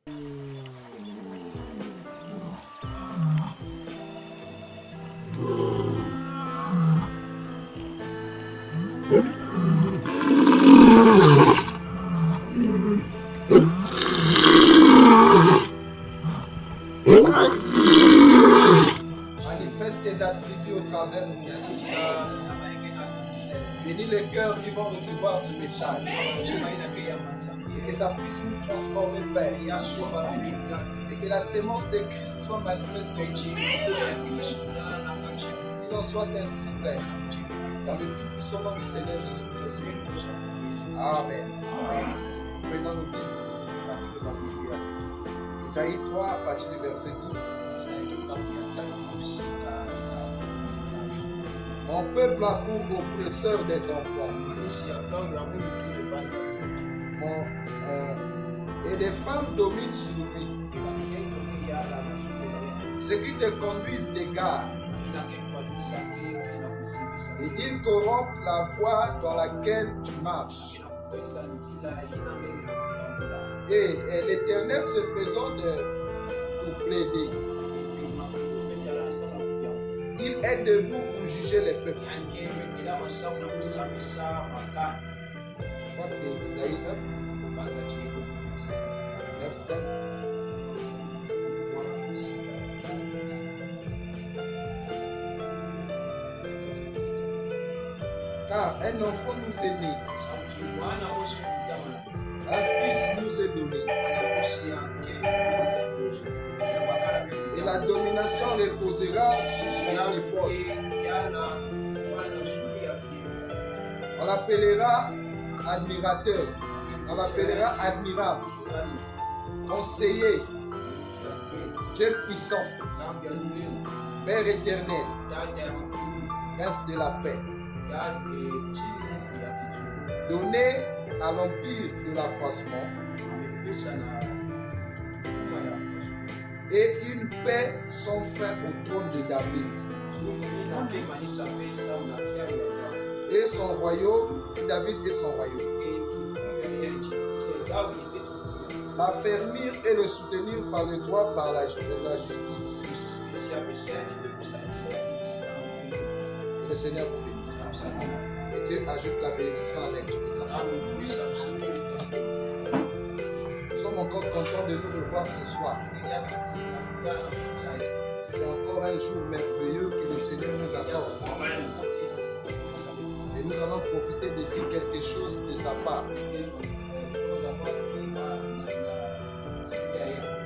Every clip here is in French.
Manifeste tes attributs au travers de nous. Bénis les cœurs qui vont recevoir ce message. Et que ça puisse nous transformer, Père. Et que la sémence de Christ soit manifeste en nous. Il en soit ainsi, Père. Dans le tout puissant nom du Seigneur Jésus-Christ. Amen. Maintenant, nous disons la prière. Isaïe 3, à partir du verset 12. Mon peuple a pour oppresseur des enfants. Et des femmes dominent sur lui. Ceux qui te conduisent t'égarent. Et ils corrompent la voie dans laquelle tu marches. Et l'Éternel se présente pour plaider. Il est debout pour juger les peuples. Je crois que c'est Isaïe 9. 9, 5. Car un enfant nous est né. Un fils nous est donné. Et la domination reposera sur son épaule. On l'appellera admirateur. On l'appellera admirable. Conseiller. Dieu puissant. Père éternel. Prince de la paix. Donné à l'empire de l'accroissement. Et une paix sans fin au trône de David. Et son royaume, David et son royaume. L'affermir et le soutenir par le droit, par la justice. Et le Seigneur vous bénisse. Et Dieu ajoute la bénédiction à la lecture de sa parole. Nous sommes encore contents de nous revoir ce soir. C'est encore un jour merveilleux que le Seigneur nous accorde. Et nous allons profiter de dire quelque chose de sa part.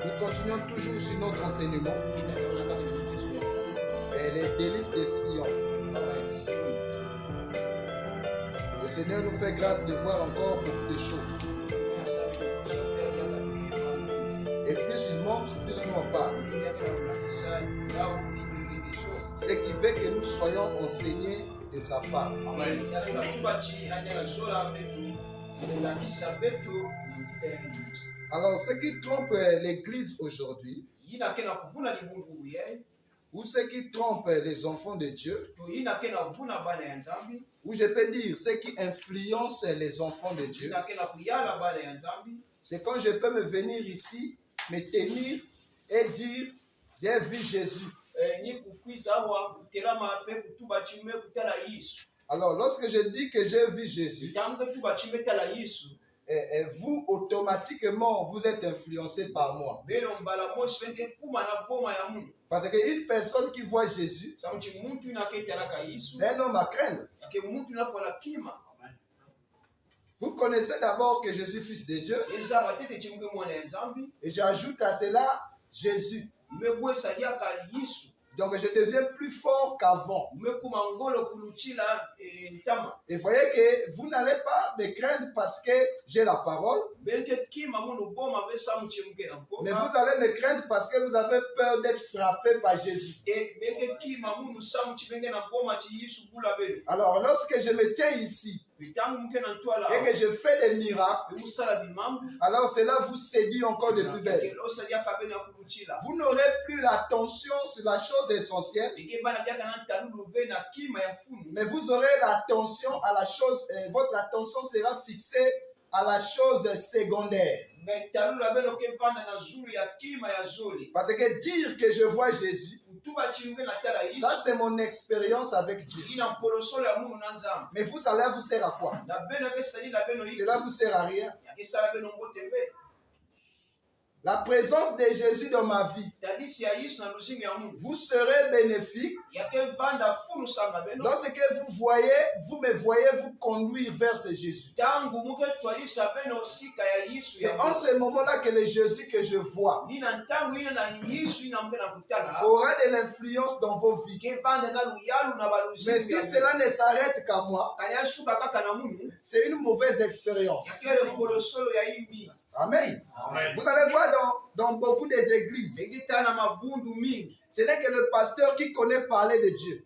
Nous continuons toujours sur notre enseignement. Et les délices de Sion. Le Seigneur nous fait grâce de voir encore beaucoup de choses. Et plus il montre, plus nous en parle. Ce qui veut que nous soyons enseignés de sa part. Alors, ce qui trompe l'Église aujourd'hui, ou ce qui trompe les enfants de Dieu, ou je peux dire ce qui influence les enfants de Dieu, c'est quand je peux me venir ici, me tenir et dire, j'ai vu Jésus. Alors, lorsque je dis que j'ai vu Jésus, vous, automatiquement, vous êtes influencé par moi. Parce qu'une personne qui voit Jésus, c'est un homme à craindre. Vous connaissez d'abord que je suis fils de Dieu. Et j'ajoute à cela Jésus. Donc je deviens plus fort qu'avant. Et voyez que vous n'allez pas me craindre parce que j'ai la parole. Mais vous allez me craindre parce que vous avez peur d'être frappé par Jésus. Alors lorsque je me tiens ici et que je fais des miracles, alors cela vous séduit encore de plus belle. Vous n'aurez plus l'attention sur la chose essentielle, mais vous aurez l'attention à la chose, votre attention sera fixée à la chose secondaire. Parce que dire que je vois Jésus, ça c'est mon expérience avec Dieu. Mais vous, cela vous sert à quoi? Cela vous sert à rien. La présence de Jésus dans ma vie vous serez bénéfique lorsque vous me voyez vous conduire vers ce Jésus. C'est en ce moment-là que le Jésus que je vois aura de l'influence dans vos vies. Mais si cela ne s'arrête qu'à moi, c'est une mauvaise expérience. Amen. Amen. Vous allez voir dans beaucoup des églises, ce n'est que le pasteur qui connaît parler de Dieu.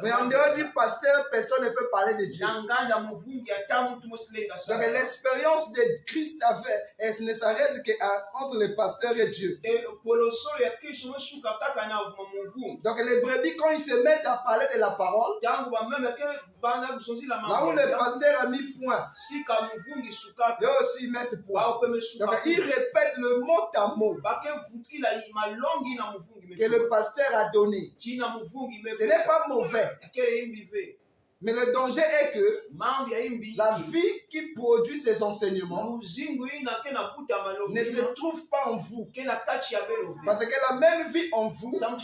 Mais en dehors du pasteur, personne ne peut parler de Dieu. Donc l'expérience de Christ ne s'arrête qu'entre le pasteur et Dieu. Donc les brebis, quand ils se mettent à parler de la parole, là où le pasteur a mis point, ils aussi mettent point. Donc ils répètent le mot à mot que le pasteur a donné. Ce n'est pas mauvais. Mais le danger est que la vie qui produit ces enseignements ne se trouve pas en vous. Parce que la même vie en vous va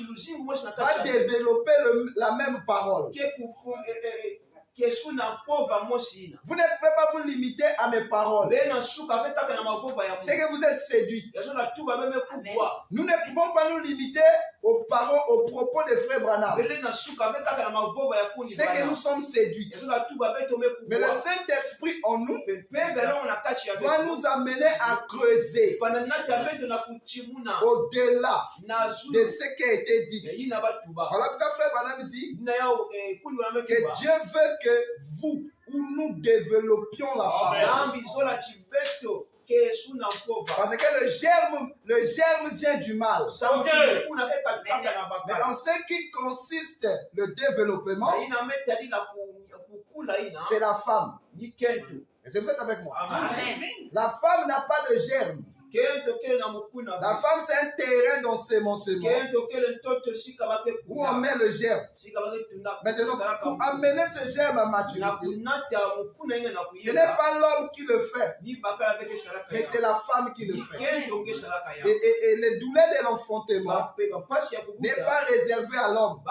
développer la même parole. Vous ne pouvez pas vous limiter à mes paroles. C'est que vous êtes séduits. Nous ne pouvons pas nous limiter aux paroles, aux propos de frère Branham. C'est que nous sommes séduits. Mais le Saint-Esprit en nous va nous amener à creuser au-delà de ce qui a été dit. Voilà pourquoi frère Branham dit que Dieu veut que vous ou nous développions la parole. Parce que le germe vient du mal. Mais en ce qui consiste le développement, c'est la femme. Est-ce que vous êtes avec moi? Amen. La femme n'a pas de germe. La femme, c'est un terrain d'ensemencement où on met le germe. Maintenant, pour amener ce germe à maturité, ce n'est pas l'homme qui le fait, mais c'est la femme qui le fait. Et le douleur de l'enfantement n'est pas réservé à l'homme,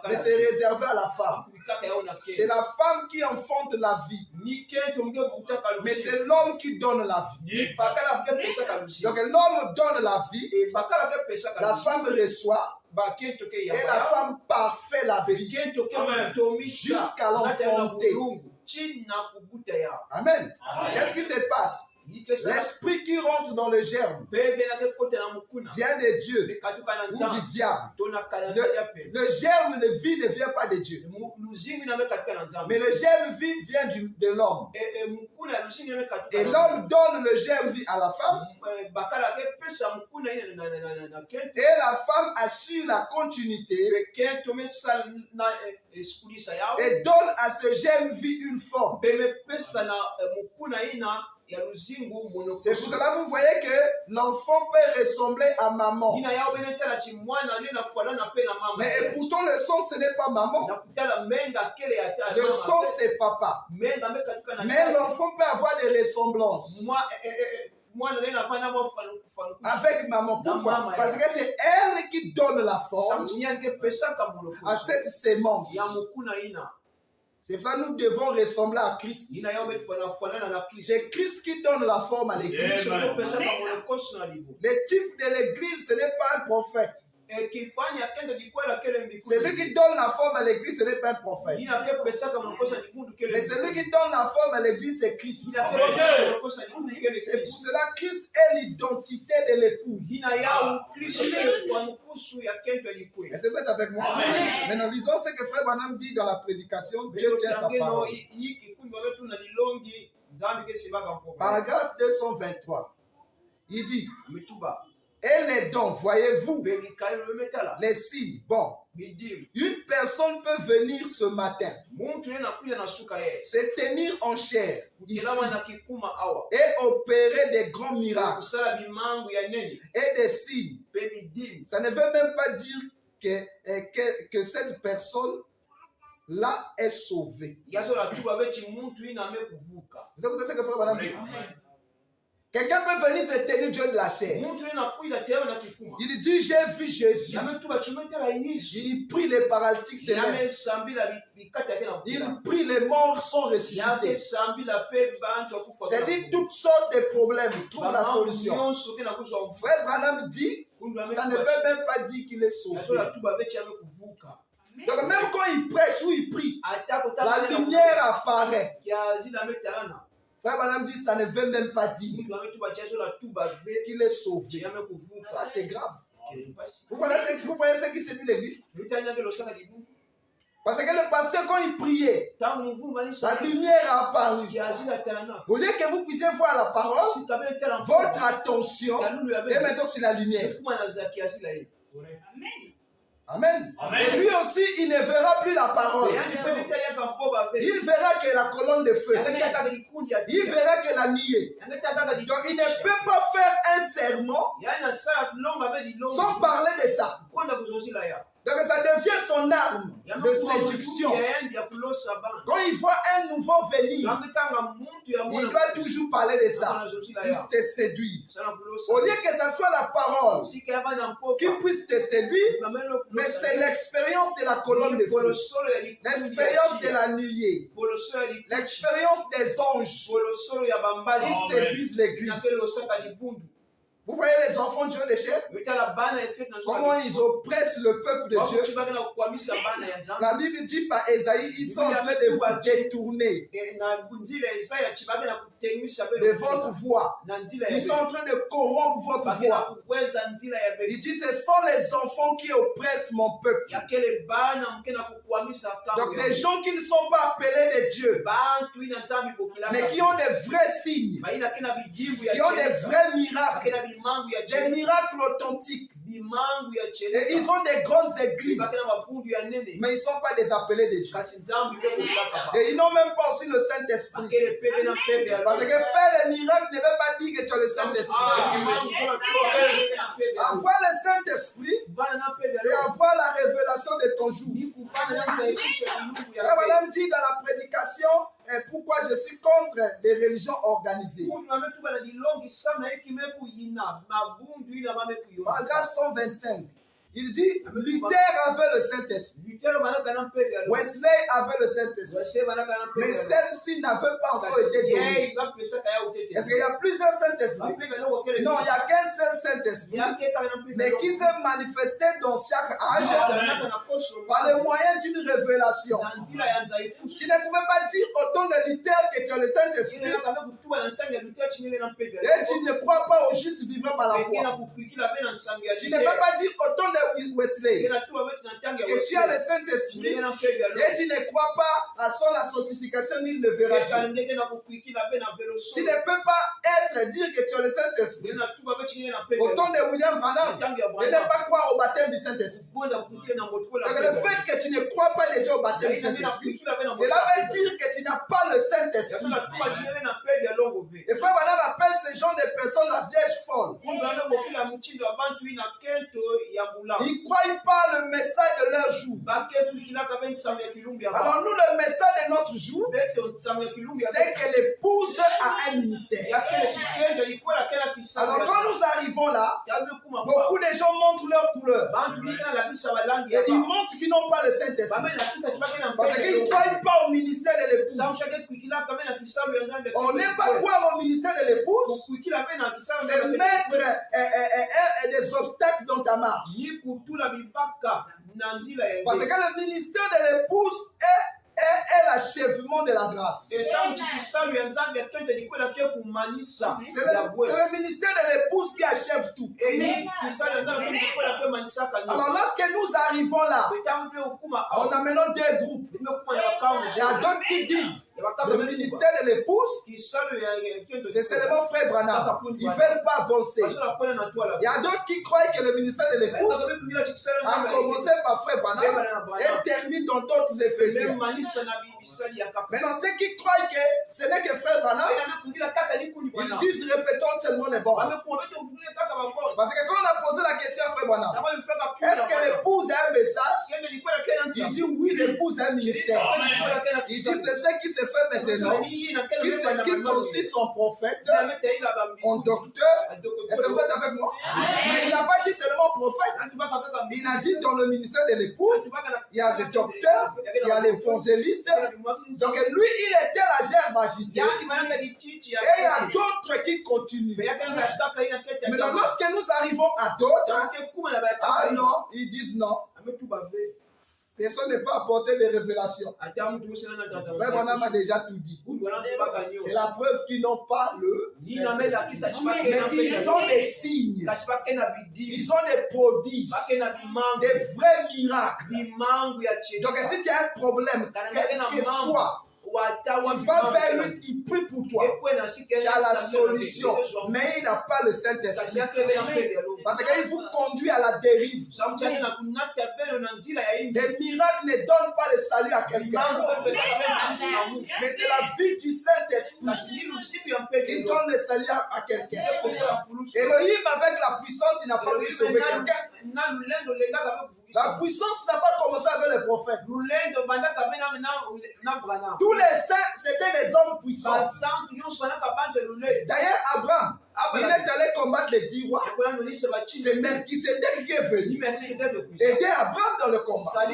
mais c'est réservé à la femme. C'est la femme qui enfante la vie, mais c'est l'homme qui donne la vie. Donc l'homme donne la vie, la femme reçoit, et la femme parfait la vie jusqu'à l'enfanter. Amen. Qu'est-ce qui se passe? L'esprit qui rentre dans le germe vient de Dieu ou du diable. Le germe de vie ne vient pas de Dieu. Mais le germe vie vient de l'homme. Et l'homme donne le germe vie à la femme. Et la femme assure la continuité et donne à ce germe vie une forme. C'est pour cela que vous voyez que l'enfant peut ressembler à maman. Mais et pourtant le sang ce n'est pas maman. Le sang c'est papa. Mais l'enfant peut avoir des ressemblances avec maman. Pourquoi? Parce que c'est elle qui donne la forme à cette sémence. C'est pour ça que nous devons ressembler à Christ. C'est Christ qui donne la forme à l'église. Le type de l'église, ce n'est pas un prophète. Celui qui donne la forme à l'église, ce n'est pas un prophète. Mais celui qui donne la forme à l'église, c'est Christ. C'est pour cela que Christ est l'identité de l'épouse. Est-ce que vous êtes avec moi? Amen. Maintenant, lisons ce que frère Branham dit dans la prédication. Dieu tient sa parole. Paragraphe 223. Il dit: Et les dons, voyez-vous, les signes. Bon, une personne peut venir ce matin, se tenir en chair ici, et opérer des grands miracles et des signes. Ça ne veut même pas dire que cette personne là est sauvée. Vous écoutez ce que frère Branham dit? Quelqu'un peut venir se tenir Dieu de la chair. Il dit, j'ai vu Jésus. Il prie les paralytiques, il prie les morts sont ressuscités. C'est-à-dire toutes sortes de problèmes, il trouve la solution. Frère Branham dit, ça ne veut même pas dire qu'il est sauvé. Donc même quand il prêche ou il prie, la lumière apparaît. Frère Branham dit, ça ne veut même pas dire qu'il est sauvé. Ça, c'est grave. Vous voyez ce qui s'est dit l'église? Parce que le pasteur, quand il priait, la lumière a apparu. Au lieu que vous puissiez voir la parole, votre attention est maintenant sur la lumière. Amen. Amen. Et lui aussi, il ne verra plus la parole. Il verra que la colonne de feu. Il verra que la nuée. Donc, il ne peut pas faire un sermon sans parler de ça. Donc ça devient son arme de séduction. Quand il voit un nouveau venir, il doit toujours parler de ça, pour te séduire. Au lieu que ce soit la parole qui puisse te séduire, mais c'est l'expérience de la colonne de feu, l'expérience de la nuée, l'expérience des anges qui séduisent l'église. Vous voyez les enfants de Dieu de chair? Comment ils oppressent le peuple de Dieu? La Bible dit par Esaïe, ils sont en train de vous détourner de votre voix. Ils sont en train de corrompre votre voix. Il dit, ce sont les enfants qui oppressent mon peuple. Donc les gens qui ne sont pas appelés de Dieu, mais qui ont des vrais signes, qui ont des vrais miracles, des miracles authentiques. Et ils ont des grandes églises, mais ils ne sont pas des appelés de Dieu. Et ils n'ont même pas aussi le Saint-Esprit. Parce que faire les miracles ne veut pas dire que tu as le Saint-Esprit. Avoir le Saint-Esprit, c'est avoir la révélation de ton jour. Voilà, dit dans la prédication, pourquoi je suis contre les religions organisées. Paragraphe 125. Il dit, Luther avait le Saint-Esprit. Wesley avait le Saint-Esprit. Mais celle-ci n'avait pas encore été donnée. Est-ce qu'il y a plusieurs Saint-Esprits? Non, il n'y a qu'un seul Saint-Esprit, mais qui s'est manifesté dans chaque âge par le moyen d'une révélation. Tu ne pouvais pas dire au temps de Luther que tu as le Saint-Esprit et tu ne crois pas au juste vivant par la foi. Tu ne peux pas dire au temps de Wesley que tu as le Saint-Esprit et tu ne crois pas à son la sanctification ni le verra. Tu ne peux pas dire que tu as le Saint-Esprit au temps de William Branham et ne pas croire au baptême du Saint-Esprit. Le fait que tu ne crois pas déjà au baptême du Saint-Esprit, cela veut dire que tu n'as pas le Saint-Esprit. Et frère Branham appelle ce genre de personnes la vierge folle. Ils ne croient pas le message de leur jour. Alors nous, le message de notre jour, c'est que l'épouse a un ministère. Alors quand nous arrivons là, beaucoup de gens montrent leur couleur. Et ils montrent qu'ils n'ont pas le Saint-Esprit. Parce qu'ils ne croient pas au ministère de l'épouse. On n'est pas croire au ministère de l'épouse, c'est mettre des obstacles dans ta marche. Parce que le ministère de l'épouse est l'achèvement de la grâce. C'est le ministère de l'épouse qui achève tout. Alors lorsque nous arrivons là, on a maintenant deux groupes. Il y a d'autres qui disent le ministère de l'épouse, c'est seulement Frère Branham. Ils ne veulent pas avancer. Il y a d'autres qui croient que le ministère de l'épouse a commencé par Frère Branham et termine dans d'autres Éphésiens. Maintenant, ceux qui croient que ce n'est que Frère Branham, ils disent répétons seulement les bons. Parce que quand on a posé la question à Frère Branham, est-ce que l'épouse a un message? Il dit oui, l'épouse a un ministère. Il dit c'est ce qui se fait maintenant, qui consiste en prophète, en docteur. Est-ce que vous êtes avec moi? Mais il n'a pas dit seulement prophète. Il a dit dans le ministère de l'épouse, il y a le docteur, il y a l'évangéliste. Donc lui, il était la gerbe agitée. Et il y a d'autres qui continuent. Maintenant, lorsque nous arrivons à d'autres, ah non, ils disent non. Personne n'est pas apporté des révélations. Frère Branham a déjà tout dit. C'est la preuve qu'ils n'ont pas le Saint-Esprit. Mais ils ont des signes. Ils ont des prodiges. Des vrais miracles. Donc si tu as un problème, quel que soit, tu vas vers lui, il prie pour toi. Tu as la solution. Mais il n'a pas le Saint-Esprit. Parce qu'il vous conduit à la dérive. Les miracles ne donnent pas le salut à quelqu'un. Mais c'est la vie du Saint-Esprit qui donne le salut à quelqu'un. Elohim, avec la puissance, il n'a pas pu sauver quelqu'un. La puissance n'a pas commencé avec les prophètes. Tous les saints, c'était des hommes puissants. D'ailleurs, Abraham, il est allé combattre les 10 rois. C'est Melchisedec qui est venu aider Abraham dans le combat.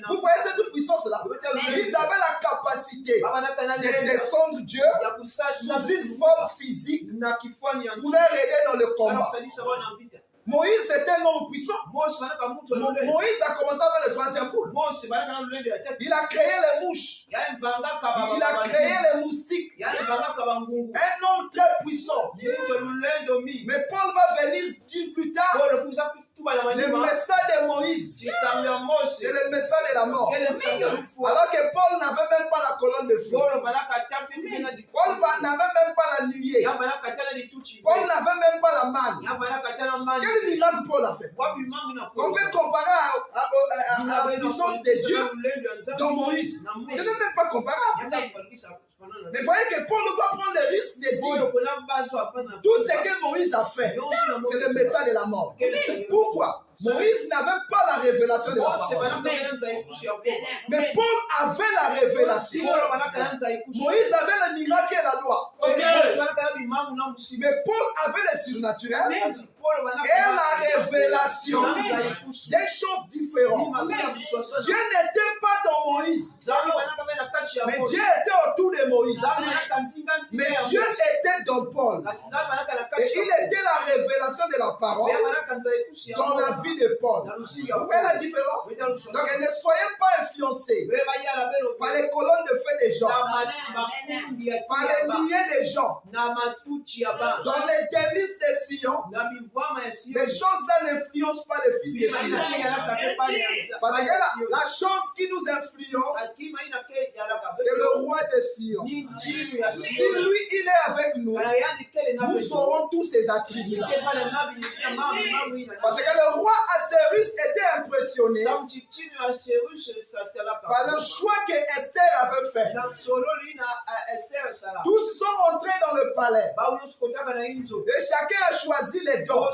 Vous voyez cette puissance-là? Ils avaient la capacité de descendre Dieu sous une forme physique pour leur aider dans le combat. Moïse était un homme puissant. Moïse a commencé avec le troisième poule. Il a créé les mouches. Il a créé les moustiques. Un homme très puissant. Mais Paul va venir dire plus tard, le message de Moïse, c'est le message de la mort. Alors que Paul n'avait même pas la colonne de feu. Paul n'avait même pas la nuée. Paul n'avait même pas la manne. Quel miracle Paul a fait? On peut comparer à la puissance de Dieu dans Moïse. Ce n'est même pas comparable. Mais voyez que Paul va prendre le risque de dire tout ce que Moïse a fait, c'est le message de la mort. Pourquoi? Moïse n'avait pas la révélation de la parole. Mais Paul avait la révélation. Moïse avait le miracle et la loi. Mais Paul avait le surnaturel et la révélation. Des choses différentes. Dieu n'était pas dans Moïse. Mais Dieu était autour de Moïse. Mais Dieu était dans Paul. Et il était la révélation de la parole dans la vie de Paul. Vous voyez la différence? Donc ne soyez pas influencés par les colonnes de feu des gens, par les liens des gens, dans les délices de Sion. Les choses là n'influencent pas les fils de Sion. Parce que la chose qui nous influence, c'est le roi de Sion. Si lui il est avec nous, nous aurons tous ses attributs. Parce que le roi Assyrus était impressionné par le choix que Esther avait fait. Tous sont rentrés dans le palais. Et chacun a choisi les dons.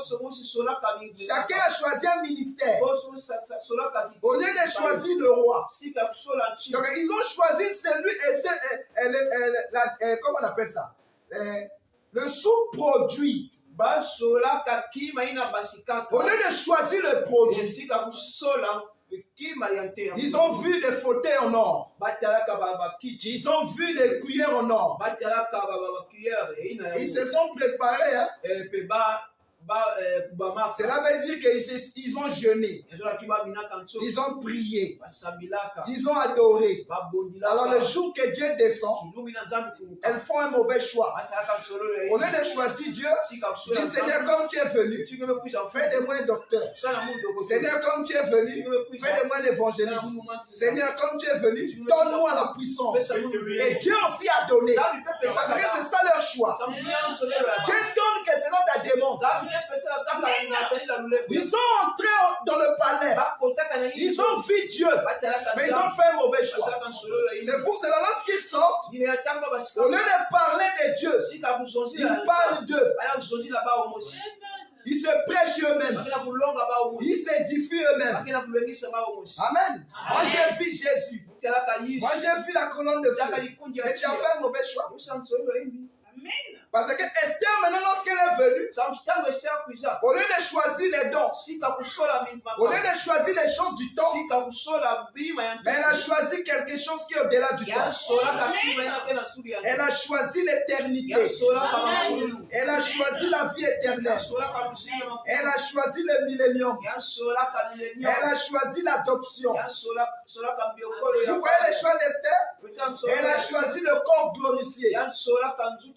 Chacun a choisi un ministère. Au lieu de choisir le roi. Donc ils ont choisi celui comment on appelle ça? Le sous-produit. Au lieu de choisir le produit, ils ont vu des fauteuils en or. Ils ont vu des cuillères en or. Ils se sont préparés. Cela veut dire qu'ils ont jeûné. Ils ont prié. Ils ont adoré. Alors le jour que Dieu descend, elles font un mauvais choix. Au lieu de choisir Dieu, dis Seigneur, comme tu es venu, fais de moi un docteur. Seigneur, comme tu es venu, fais de moi un évangéliste. Seigneur, comme tu es venu, donne-moi la puissance. Et Dieu aussi a donné. Parce que c'est ça leur choix. Dieu donne que selon ta demande. Ils sont entrés dans le palais. Ils ont vu Dieu. Mais ils ont fait un mauvais choix. C'est pour cela, lorsqu'ils sortent, au lieu de parler de Dieu, ils parlent d'eux. Ils se prêchent eux-mêmes. Ils s'édifient eux-mêmes. Amen. Moi j'ai vu Jésus. Moi j'ai vu la colonne de feu. Mais tu as fait un mauvais choix. Parce que Esther, maintenant, lorsqu'elle est venue, au lieu de choisir les dons, au lieu de choisir les choses du temps, mais elle a choisi quelque chose qui est au-delà du temps. Elle a choisi l'éternité. Elle a choisi la vie éternelle. Elle a choisi le millénium. Elle a choisi l'adoption. Vous voyez les choix d'Esther? Elle a choisi le corps glorifié.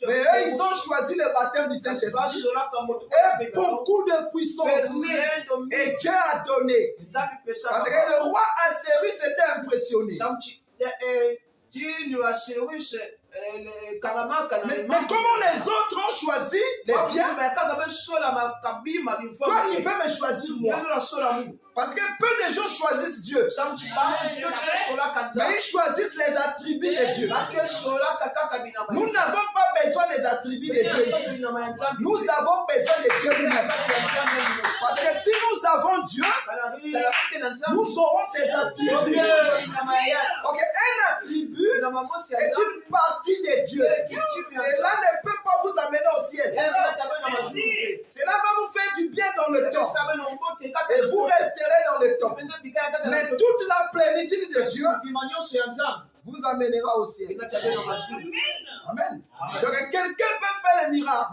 Mais eux, ils ont choisi le baptême du Saint-Esprit et beaucoup de puissance. Et Dieu a donné. Parce que le roi Assyrus s'était impressionné. Mais comment les autres ont choisi les biens, toi tu veux me choisir moi. Parce que peu de gens choisissent Dieu. Mais ils choisissent les attributs de Dieu. Nous n'avons pas besoin des attributs de Dieu ici. Nous avons besoin de Dieu lui-même. Parce que si nous avons Dieu, nous aurons ses attributs. Ok, un attribut est une partie de Dieu. Cela ne peut pas vous amener au ciel. Cela va vous faire du bien dans le temps. Et vous resterez dans le temps. Mais toute la plénitude de Dieu vous amènera au ciel. Amen. Donc quelqu'un peut faire le miracle.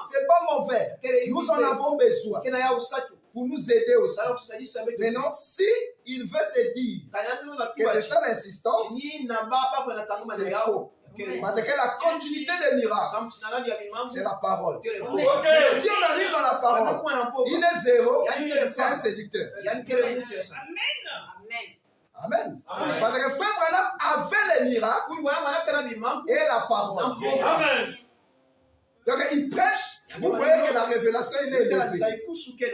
C'est pas mauvais. Nous en avons besoin pour nous aider aussi. Maintenant, si il veut se dire que c'est ça l'insistance, c'est faux. Parce que la continuité des miracles, c'est la parole. Et si on arrive dans la parole, il est zéro, c'est un séducteur. Amen. Parce que Frère Branham avait les miracles et la parole. Amen. Donc il prêche, vous voyez que la révélation il est élevée.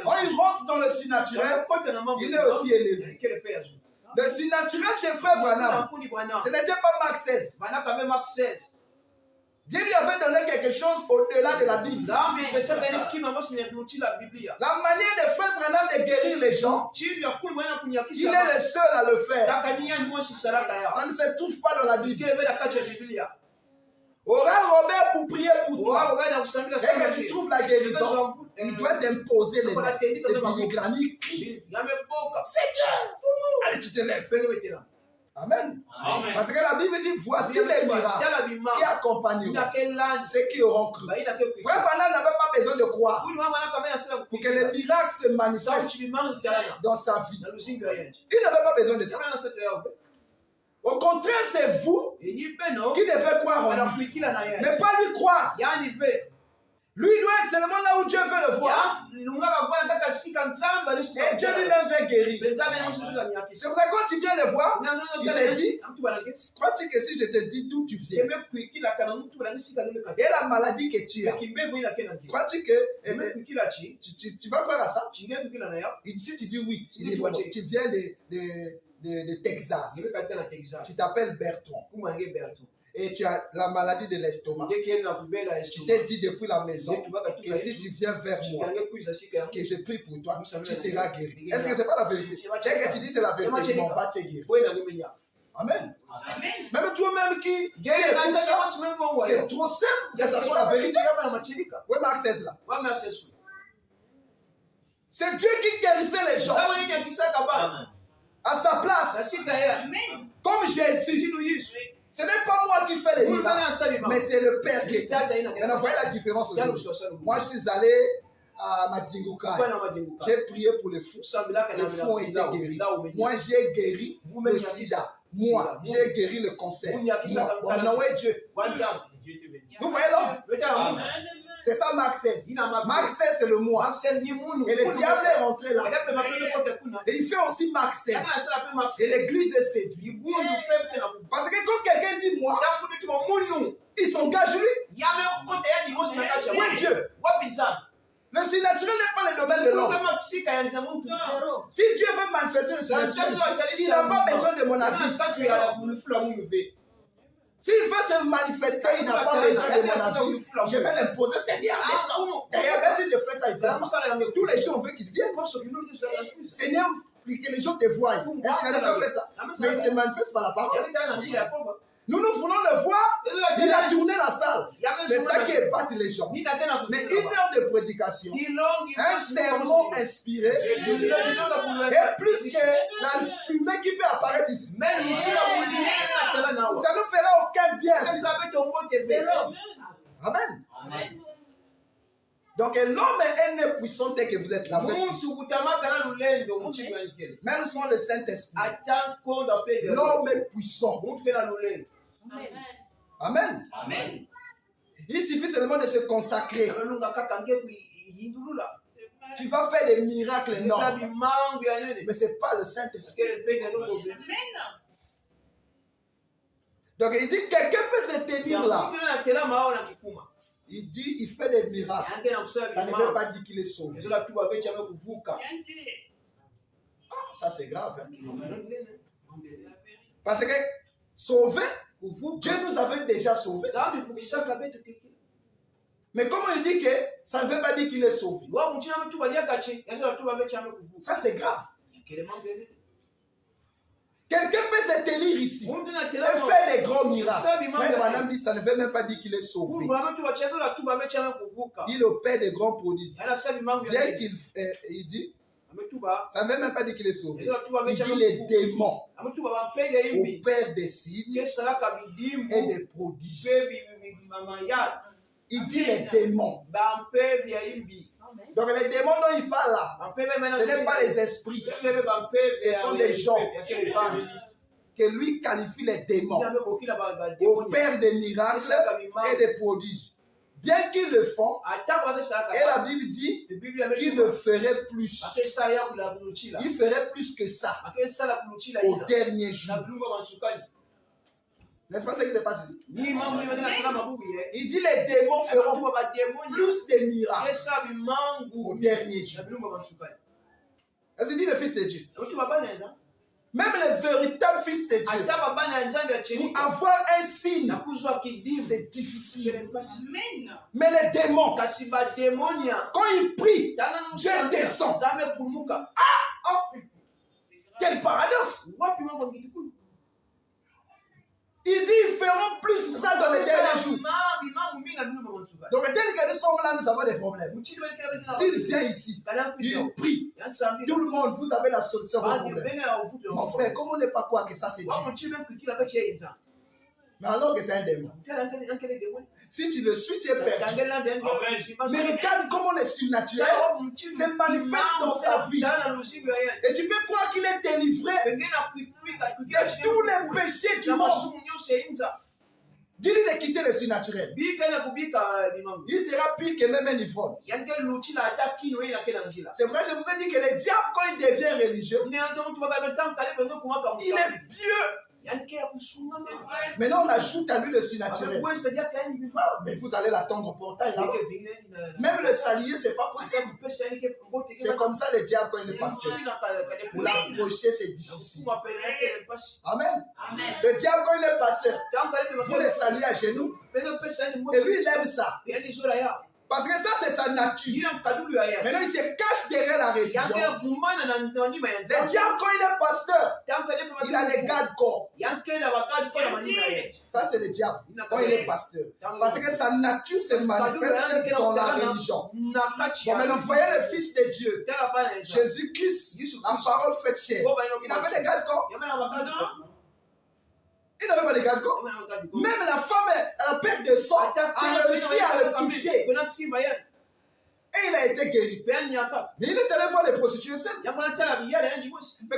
Quand il rentre dans le surnaturel, il est aussi élevé. Le surnaturel chez Frère Branham, ce n'était pas Marc 16. Dieu lui avait donné quelque chose au-delà de la Bible. La manière de Frère Branham de guérir les gens, il est le seul à le faire. Ça ne se trouve pas dans la Bible. Oral Robert pour prier pour toi. Et que tu trouves la guérison, il doit t'imposer les piligrammes. Seigneur, allez, tu te lèves. Amen. Parce que la Bible dit, voici les miracles qui accompagneront ceux qui auront cru. Frère Branham n'avait pas besoin de croire pour que les miracles se manifestent dans sa vie. Il n'avait pas besoin de ça. Au contraire, c'est vous qui devez croire en lui. Mais pas lui croire. Lui doit être seulement là où Dieu veut le voir. Et Dieu lui-même veut guérir. C'est pour ça que quand tu viens le voir, il te dit, crois-tu que si je te dis d'où tu viens et la maladie que tu as, crois-tu que tu vas croire à ça? Si tu dis oui, tu viens de Texas. Tu t'appelles Bertrand. Et tu as la maladie de l'estomac. Tu t'es dit depuis la maison que si tu viens vers moi, que je prie pour toi, tu seras guéri. Est-ce que ce n'est pas la vérité? Dès que tu dis c'est la vérité, on va te guérir. Amen. Même toi-même qui c'est trop simple que ça soit la vérité. Oui, Marc 16 là. C'est Dieu qui guérissait les gens à sa place. Comme Jésus. Ce n'est pas moi qui fais les miracles, mais c'est le Père qui est. Vous voyez la différence aujourd'hui. Moi, je suis allé à Madinguka. J'ai prié pour les fous. Les fous ont été guéris. Moi, j'ai guéri le sida. Moi, j'ai guéri le cancer. Moi, Dieu. Vous voyez là? C'est ça Marc 16. Marc 16 c'est le moi. Et le diable est rentré là. Et il fait aussi Marc 16. Et l'église est séduite. Parce que quand quelqu'un dit moi, il s'engage lui. Où est Dieu? Le surnaturel n'est pas le domaine de l'homme. Si Dieu veut manifester le surnaturel, il n'a pas besoin de mon avis. S'il veut se manifester, il n'a pas besoin de mon avis. Je vais l'imposer, Seigneur, descends. D'ailleurs, même si je fais ça, il vient. Tous les jours, on veut qu'il vienne. Seigneur, que les gens te voient. Est-ce qu'il a déjà fait ça? Mais il se manifeste par la parole. Nous voulons le voir. Il a tourné la salle. C'est ça qui épate les gens. Mais 1 heure de prédication, un sermon inspiré, et plus que la fumée qui peut apparaître ici, ça ne fera aucun bien. Amen. Donc l'homme est né puissant dès que vous êtes là. Même sans le Saint-Esprit, l'homme est puissant. Amen. Amen. Il suffit seulement de se consacrer. Tu vas faire des miracles énormes. Mais ce n'est pas le Saint-Esprit. Donc il dit quelqu'un peut se tenir là. Il dit il fait des miracles. Ça ne veut pas dire qu'il est sauvé. Ça c'est grave. Parce que sauvé, Dieu nous avait déjà sauvés. Mais comment il dit que ça ne veut pas dire qu'il est sauvé? Ça c'est grave. Quelqu'un peut se tenir ici et faire des grands miracles. Frère Branham dit ça ne veut même pas dire qu'il est sauvé. Il opère des grands prodiges. Bien qu'il dit, ça ne veut même pas dire qu'il est sauvé. Il dit les démons opèrent des signes et des prodiges. Il dit les démons. Donc les démons dont il parle là, ce n'est pas les esprits. Ce sont des gens que lui qualifie les démons. Opèrent des miracles et des prodiges. Bien qu'ils le font, et la Bible dit qu'il le ferait plus. Il ferait plus que ça au dernier jour. N'est-ce pas ce qui se passe ici? Il dit les démons feront plus de miracles au dernier jour. Est-ce qu'il dit le Fils de Dieu? Même le véritable Fils de Dieu, pour avoir un signe, c'est difficile. Mais les démons, quand ils prient, Dieu descend. Ah! Oh! Quel paradoxe! Il dit ils feront plus ça dans les derniers jours. Donc dès que nous sommes là, nous avons des problèmes. S'il vient ici, il prie. Tout le monde, vous avez la solution à vos problèmes. Mon frère, comment ne pas croire que ça c'est Dieu? Mais alors que c'est un démon. Si tu le suis, tu es perdu. Mais regarde comment le surnaturel se manifeste dans sa vie. Et tu peux croire qu'il est délivré de tous les péchés du monde. Dis-lui de quitter le surnaturel. Il sera pire que même un ivrogne. C'est pour ça que je vous ai dit que le diable, quand il devient religieux, il est pieux. Maintenant, on ajoute à lui le surnaturel. Mais vous allez l'attendre au portail là. Même le salier, c'est pas possible. C'est comme ça le diable quand il est pasteur. Pour l'approcher, c'est difficile. Amen. Le diable, quand il est pasteur, vous le saluez à genoux. Et lui, il aime ça. Parce que ça, c'est sa nature. Maintenant, il se cache derrière la religion. Le diable, quand il est pasteur, il a les gardes-corps. Ça, c'est le diable, quand il est pasteur. Parce que sa nature se manifeste dans la religion. Bon, maintenant, voyez le Fils de Dieu, Jésus-Christ, la parole faite chair. Il avait des gardes-corps. Il n'avait pas de garde-corps. Même la femme, elle a perte de sang, a réussi à le toucher. Et il a été guéri. Mais il est allé voir les prostituées seules. Mais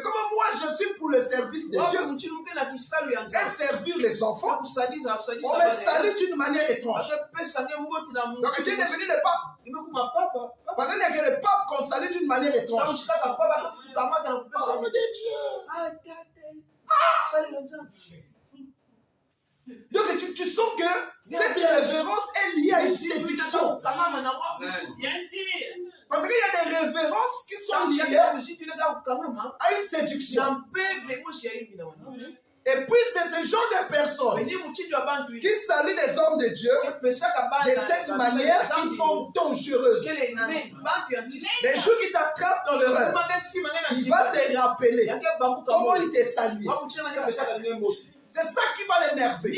comment moi je suis pour le service de Dieu et servir les enfants, on me salue d'une manière étrange. Donc Dieu est devenu le pape. Parce qu'il n'y a que le pape qu'on salue d'une manière étrange. Oh mon Dieu. Donc tu sens que cette révérence est liée à une séduction. Parce qu'il y a des révérences qui sont liées à une séduction. Et puis c'est ce genre de personnes qui saluent les hommes de Dieu de cette manière qui sont dangereuses. Les jours qui t'attrapent dans le rêve, il va se rappeler comment il t'a salué. C'est ça qui va l'énerver.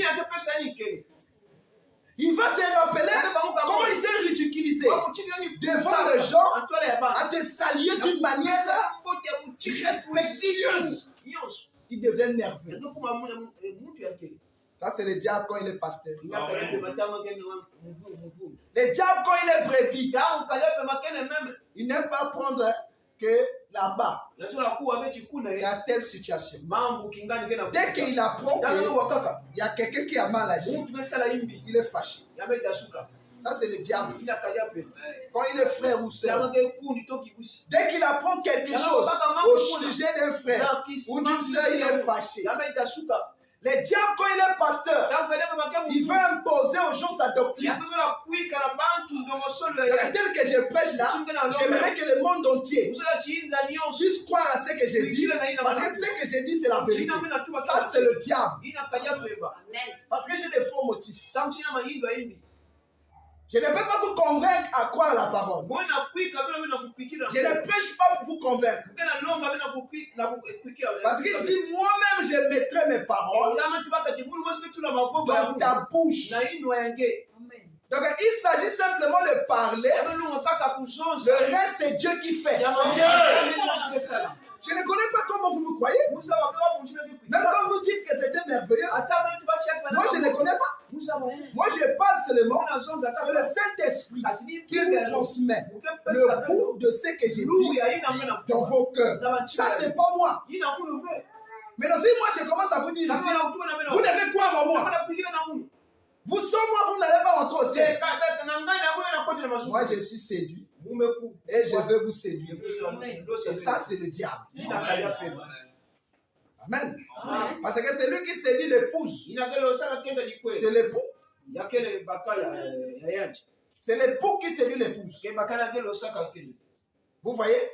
Il va se rappeler comment il s'est ridiculisé devant les gens à te saluer d'une manière respectueuse. Il devient nerveux. Ça, c'est le diable quand il est pasteur. Le diable quand il est brebis, il n'aime pas prendre que là-bas, il y a telle situation. Dès qu'il apprend qu'il y a quelqu'un qui a mal agi, il est fâché. Ça, c'est le diable. Quand il est frère ou sœur, dès qu'il apprend quelque chose au sujet d'un frère ou d'une sœur, il est fâché. Le diable, quand il est pasteur, il veut imposer aux gens sa doctrine. Tel que je prêche là, j'aimerais que le monde entier puisse croire à ce que je dis, parce que ce que je dis, c'est la vérité. Ça, c'est le diable. Parce que j'ai des faux motifs. Je ne peux pas vous convaincre à croire la parole. Je ne prêche pas pour vous convaincre. Parce qu'il dit, moi-même, je mettrai mes paroles dans ta bouche. Donc, il s'agit simplement de parler. Le reste, c'est Dieu qui fait. Je ne connais pas comment vous me croyez. Même quand vous dites que c'était merveilleux, moi je ne connais pas. Moi je parle seulement. C'est le Saint-Esprit qui vous transmet le goût de ce que j'ai dit dans vos cœurs. Ça, c'est pas moi. Mais si moi je commence à vous dire ici, vous devez croire en moi. Vous sans moi, vous n'allez pas rentrer au ciel. Moi je suis séduit. Et je veux vous séduire. Et ça, c'est le diable. Amen. Parce que c'est lui qui séduit l'épouse. C'est l'époux. C'est l'époux qui séduit l'épouse. Vous voyez?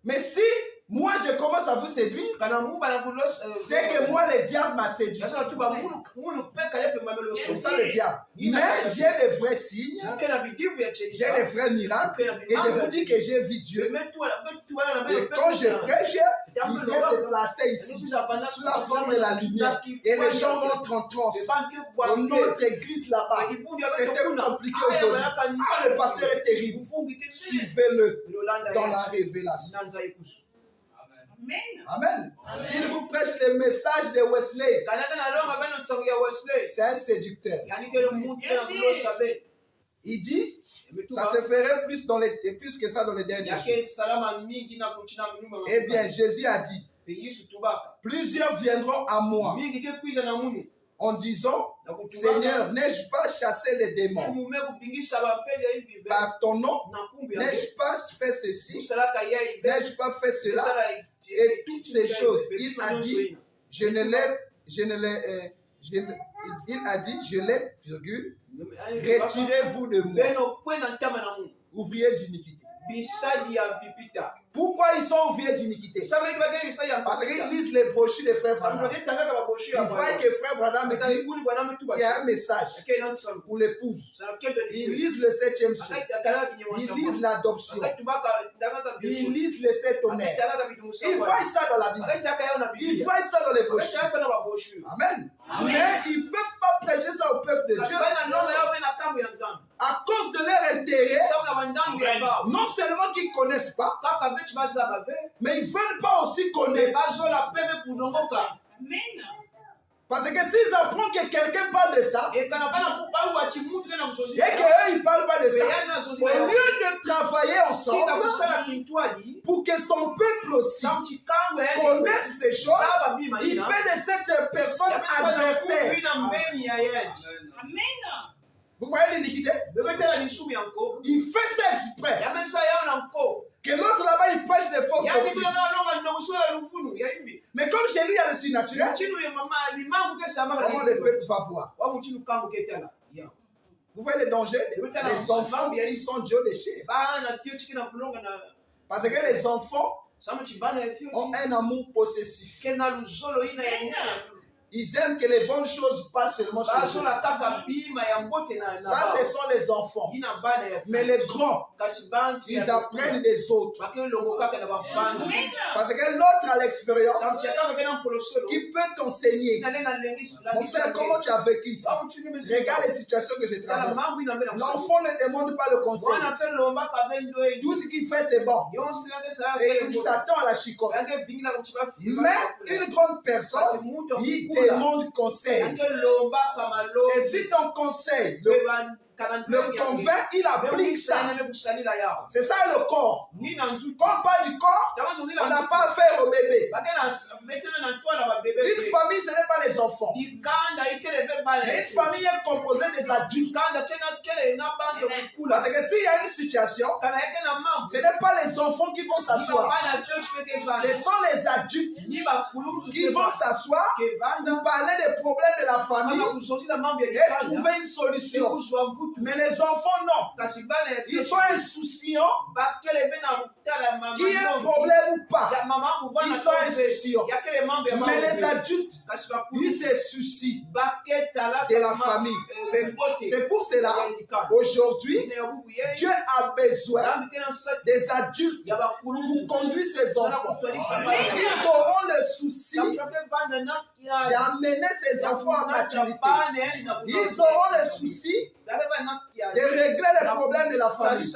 Mais si moi je commence à vous séduire, c'est que moi le diable m'a séduit. C'est ça le diable. Mais j'ai des vrais signes, j'ai des vrais miracles, et je vous dis que j'ai vu Dieu. Et quand je prêche, il vient se placer ici, sous la forme de la lumière, et les gens rentrent en transe. Dans notre église là-bas, c'était compliqué aujourd'hui. Ah, le pasteur est terrible. Suivez-le dans la révélation. Amen. S'il vous prêche le message de Wesley, c'est un séducteur. Il dit, ça se ferait plus que ça dans les derniers jours. Eh bien, Jésus a dit, plusieurs viendront à moi en disant, Seigneur, n'ai-je pas chassé les démons par ton nom? N'ai-je pas fait ceci? N'ai-je pas fait cela? Et toutes ces choses, il a dit, il a dit, je l'ai, virgule, retirez-vous de moi, ouvrier d'iniquité. Pourquoi ils sont ouvriers d'iniquité? Parce qu'ils lisent les brochures des frères Branham. Ils voient que frère Branham dit il y a un message pour l'épouse. Ils lisent le 7e jour. Ils lisent l'adoption. Ils lisent les 7 honneurs. Ils voient ça dans la Bible. Ils voient ça dans les brochures. Amen. Mais ils ne peuvent pas prêcher ça au peuple de Dieu à cause de leur intérêt. Non seulement qu'ils ne connaissent pas, mais ils ne veulent pas aussi connaître. Parce que s'ils apprennent que quelqu'un parle de ça, et qu'eux ils ne parlent pas de ça, au lieu de travailler ensemble pour que son peuple aussi connaisse ces choses. Il fait de cette personne adversaire. Vous voyez l'iniquité? Il fait ça exprès. Que l'autre là-bas, il prêche des fausses doctrines. Mais comme chez lui, il y a le surnaturel, comment le peuple va voir? Vous voyez le danger? Les enfants, ils sont Dieu déchets. Parce que les enfants ont un amour possessif. Ils aiment que les bonnes choses passent seulement chez eux. Ça, ce sont les enfants. Mais les grands, ils apprennent des autres. Parce que l'autre a l'expérience qui peut t'enseigner. Mon frère, comment tu as vécu ça? Regarde les situations que je traverse. L'enfant ne demande pas le conseil. Tout ce qu'il fait, c'est bon. Et il s'attend à la chicotte. Mais une grande personne, il demande conseil. Et si ton conseil le convainc, il applique ça. C'est ça le corps. Quand on parle du corps, on n'a pas affaire au bébé. Une famille, ce n'est pas les enfants. Mais une famille est composée des adultes. Parce que s'il y a une situation, ce n'est pas les enfants qui vont s'asseoir. Ce sont les adultes qui vont s'asseoir pour parler des problèmes de la famille et trouver une solution. Mais les enfants, non. Ils sont insouciants. Qu'il y ait un problème ou pas, ils sont insouciants. Mais les adultes, ils se soucient de la famille. C'est pour cela, aujourd'hui, Dieu a besoin des adultes pour conduire ses enfants. Parce qu'ils auront le souci d'amener ses enfants à maturité. Ils auront le souci de régler les problèmes de la famille.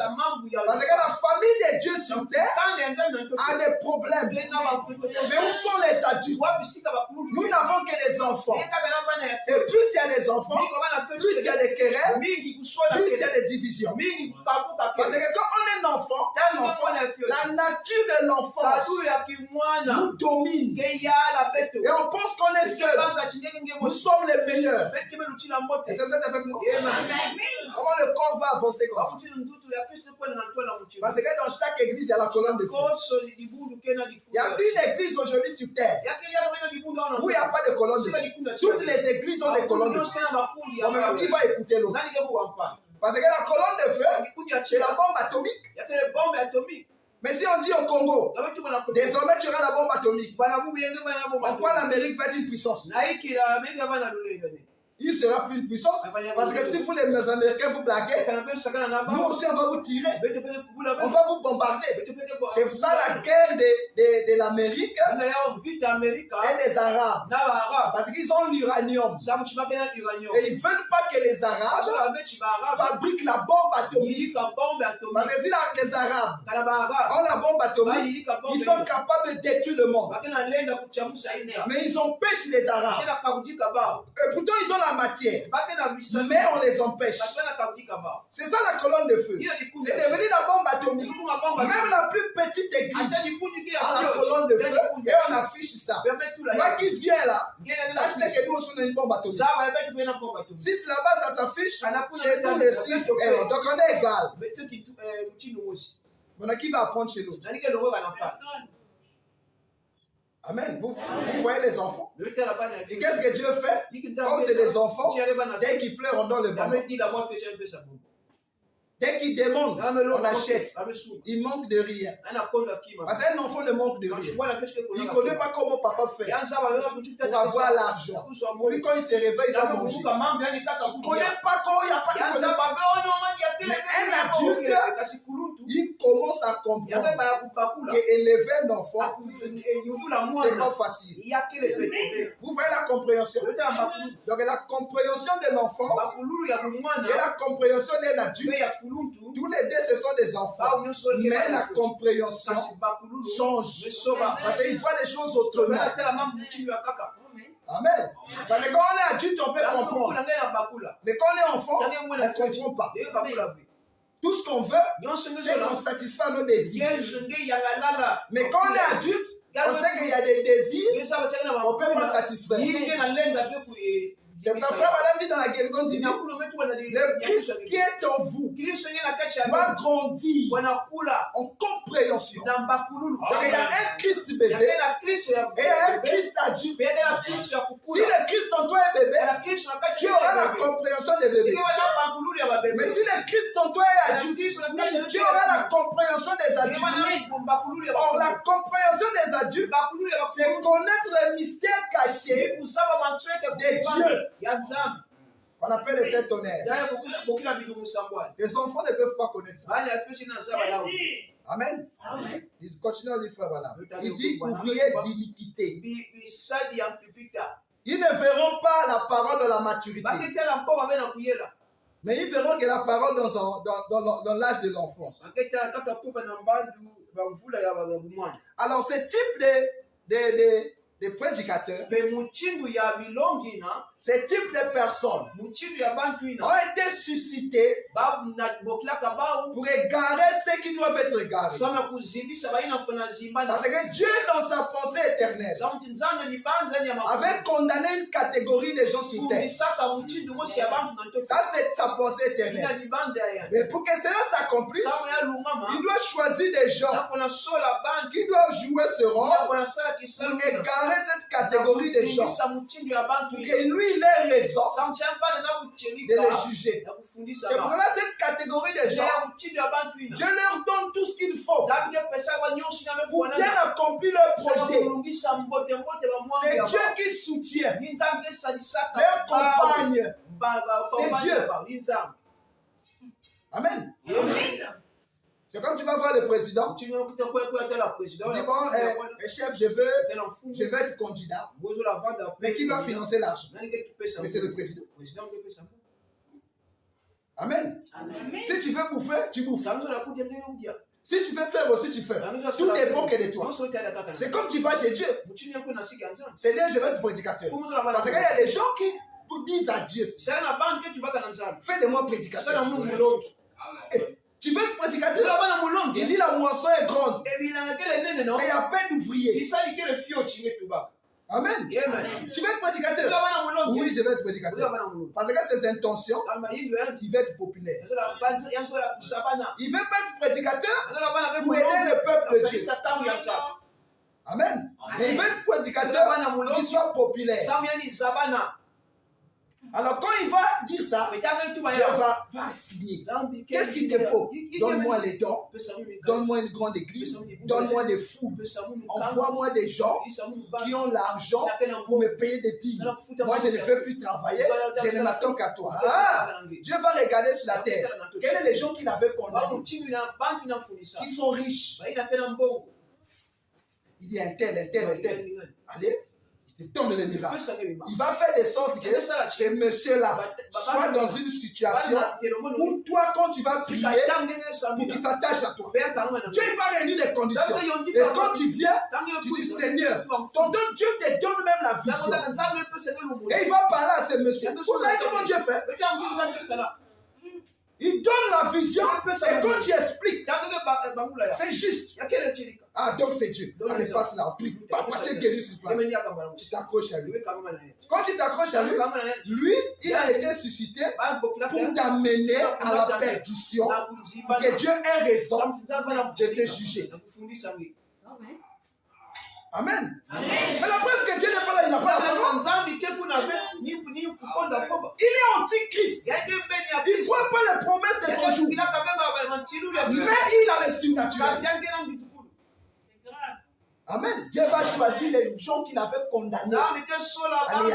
Parce que la famille de Dieu sur terre a des problèmes. Mais où sont les adultes? Nous n'avons que des enfants. Et plus il y a des enfants, plus il y a des querelles, plus il y a des divisions. Parce que quand on est un enfant, la nature de l'enfance nous domine. Et on pense qu'on est seul. Nous sommes les meilleurs. Est-ce que vous êtes avec moi? Comment le corps va avancer comme ça? Parce que dans chaque église, il y a la colonne de feu. Il n'y a plus d'église aujourd'hui sur terre où il n'y a pas de colonne de feu. Toutes les églises ont des colonnes de feu. Bon, maintenant, qui va écouter l'autre? Parce que la colonne de feu, c'est la bombe atomique. Mais si on dit au Congo, désormais tu auras la bombe atomique, en quoi l'Amérique va être une puissance? Il ne sera plus une puissance. Parce que si vous les Américains vous blaguez, nous aussi on va vous tirer. On va vous bombarder. C'est pour ça la guerre de l'Amérique et des Arabes. Parce qu'ils ont l'uranium. Et ils ne veulent pas que les Arabes fabriquent la bombe atomique. Parce que si les Arabes ont la bombe atomique, ils sont capables de détruire le monde. Mais ils empêchent les Arabes. Et pourtant ils ont la matière, mais on les empêche. C'est ça la colonne de feu. C'est devenu la bombe atomique. Même la plus petite église a la colonne de feu et on affiche ça. Toi qui viens là, sachez que nous sommes une bombe atomique. Si là-bas ça s'affiche, chez nous ici, donc on est égal. Maintenant qui va apprendre chez l'autre? Amen. Vous voyez les enfants. Et qu'est-ce que Dieu fait? Comme c'est des enfants, dès qu'ils pleurent, on donne le ballon. Dès qu'ils demandent, on achète. Il manque de rien. Parce qu'un enfant ne manque de rien. Il ne connaît pas comment papa fait pour avoir l'argent. Lui, quand il se réveille, il doit manger. Il ne connaît pas comment il n'y a pas. Mais un adulte, il commence à comprendre qu'élever un enfant, c'est pas facile. Vous voyez la compréhension? Donc la compréhension de l'enfance et la compréhension d'un adulte, tous les deux ce sont des enfants. Mais la compréhension change. Parce qu'ils voient les choses autrement. Amen. Parce que quand on est adulte, on peut comprendre. Mais quand on est enfant, on ne comprend pas. Tout ce qu'on veut, c'est qu'on satisfait nos désirs. Mais quand on est adulte, on sait qu'il y a des désirs qu'on ne peut pas satisfaire. C'est pour ça, madame dit dans la guérison divine, le Christ qui est en vous doit grandir en compréhension. Donc il y a un Christ bébé et il y a un Christ adulte. Si le Christ en toi est bébé, tu auras la compréhension des bébés. Mais si le Christ en toi est adulte, tu auras la compréhension des adultes. Or, la compréhension des adultes, c'est connaître les mystères cachés de Dieu. On appelle les sept tonnerres. Les enfants ne peuvent pas connaître ça. Amen. Il continue à lire, frère Balaam. Il dit ouvriers d'iniquité. Ils ne verront pas la parole de la maturité. Mais ils verront que la parole dans l'âge de l'enfance. Alors, ce type de prédicateurs, ce type de personnes ont été suscités pour égarer ceux qui doivent être égarés. Parce que Dieu, dans sa pensée éternelle, avait condamné une catégorie de gens sur terre. Ça, c'est sa pensée éternelle. Mais pour que cela s'accomplisse, il doit choisir des gens qui doivent jouer ce rôle pour égarer cette catégorie de gens. Pour que lui, il ait raison de les juger. C'est pour cela cette catégorie de gens, Dieu leur donne tout ce qu'il faut pour bien accomplir leur projet. C'est Dieu qui soutient, leur compagne. C'est Dieu. Amen. C'est comme tu vas voir le président. Tu dis bon, chef, je veux être candidat. Mais qui va financer l'argent? Mais c'est le président. Amen. Si tu veux bouffer, tu bouffes. Si tu veux faire aussi, tu fais. Tout dépend que de toi. C'est comme tu vas chez Dieu. C'est là je vais être prédicateur. Parce qu'il y a des gens qui disent à Dieu, fais de moi prédicateur. Tu veux être prédicateur? Il dit la moisson est grande. Et il y a peine d'ouvriers. Amen. Tu veux être prédicateur? Oui, je vais être prédicateur. Parce que ses intentions, il veut être populaire. Il veut pas être prédicateur pour aider le peuple de Dieu. Amen. Mais il veut être prédicateur pour qu'il soit populaire. Alors quand il va dire ça, Dieu va signer. Qu'est-ce qu'il te faut? Donne-moi les dons, donne-moi une grande église, donne-moi des foules, envoie-moi des gens qui ont l'argent pour me payer des dîmes. Moi je ne veux plus travailler, je ne m'attends qu'à toi. Ah, Dieu va regarder sur la terre. Quels sont les gens qui l'avaient condamné, qui sont riches? Il dit un tel. Allez. Il te donne les miracles. Il va faire de sorte que ces messieurs-là soient dans une situation où toi, quand tu vas prier, pour qu'ils s'attachent à toi, Dieu va réunir les conditions. Et quand tu viens, tu dis Seigneur, Dieu te donne même la vision. Et il va parler à ces messieurs. Vous voyez comment Dieu fait? Il donne la vision et quand tu expliques, c'est juste. Ah, donc c'est Dieu. Allez, passe là, prie. Papa, tu es guéri sur place. Tu t'accroches à lui. Quand tu t'accroches à lui, lui, il a été suscité pour t'amener à la perdition, pour que Dieu ait raison de te juger. Amen. Mais la preuve que Dieu n'est pas là, il n'a pas la parole. Il est antichrist. Il ne voit pas les promesses de son jour. Mais il a le surnaturel. Amen. Dieu va choisir les gens qu'il avait condamnés à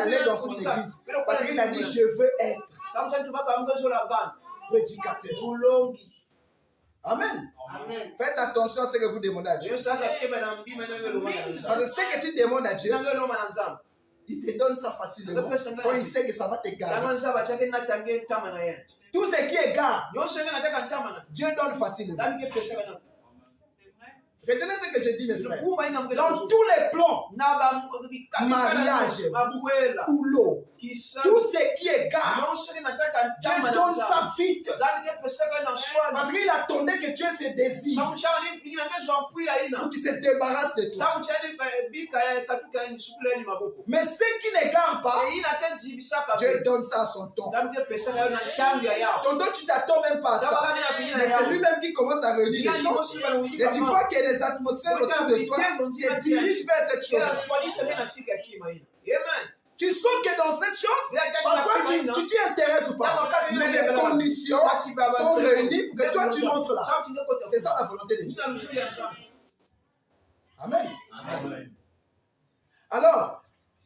aller dans son église. Parce qu'il a dit, je veux être prédicateur. Amen. Faites attention à ce que vous demandez à Dieu. Parce que ce que tu demandes à Dieu, il te donne ça facilement. Quand il sait que ça va t'égarer. Tout ce qui égare, Dieu donne facilement. Retenez ce que je dis, mes frères. Dans tous les plans, mariage, boulot, tout ce qui est gars, Dieu donne sa vie. Parce qu'il attendait que Dieu se désire pour qu'il se débarrasse de toi. Mais ceux qui n'égarent pas, Dieu donne ça à son temps. Tonton, tu t'attends même pas à ça. Mais c'est lui-même qui commence à réunir les choses. Et tu vois que les atmosphères autour de toi te dirigent vers cette chose. Tu sens que dans cette chose, parfois tu t'y intéresses ou pas. Mais les conditions sont réunies pour que toi tu rentres là. C'est ça la volonté de Dieu. Amen. Amen. Alors,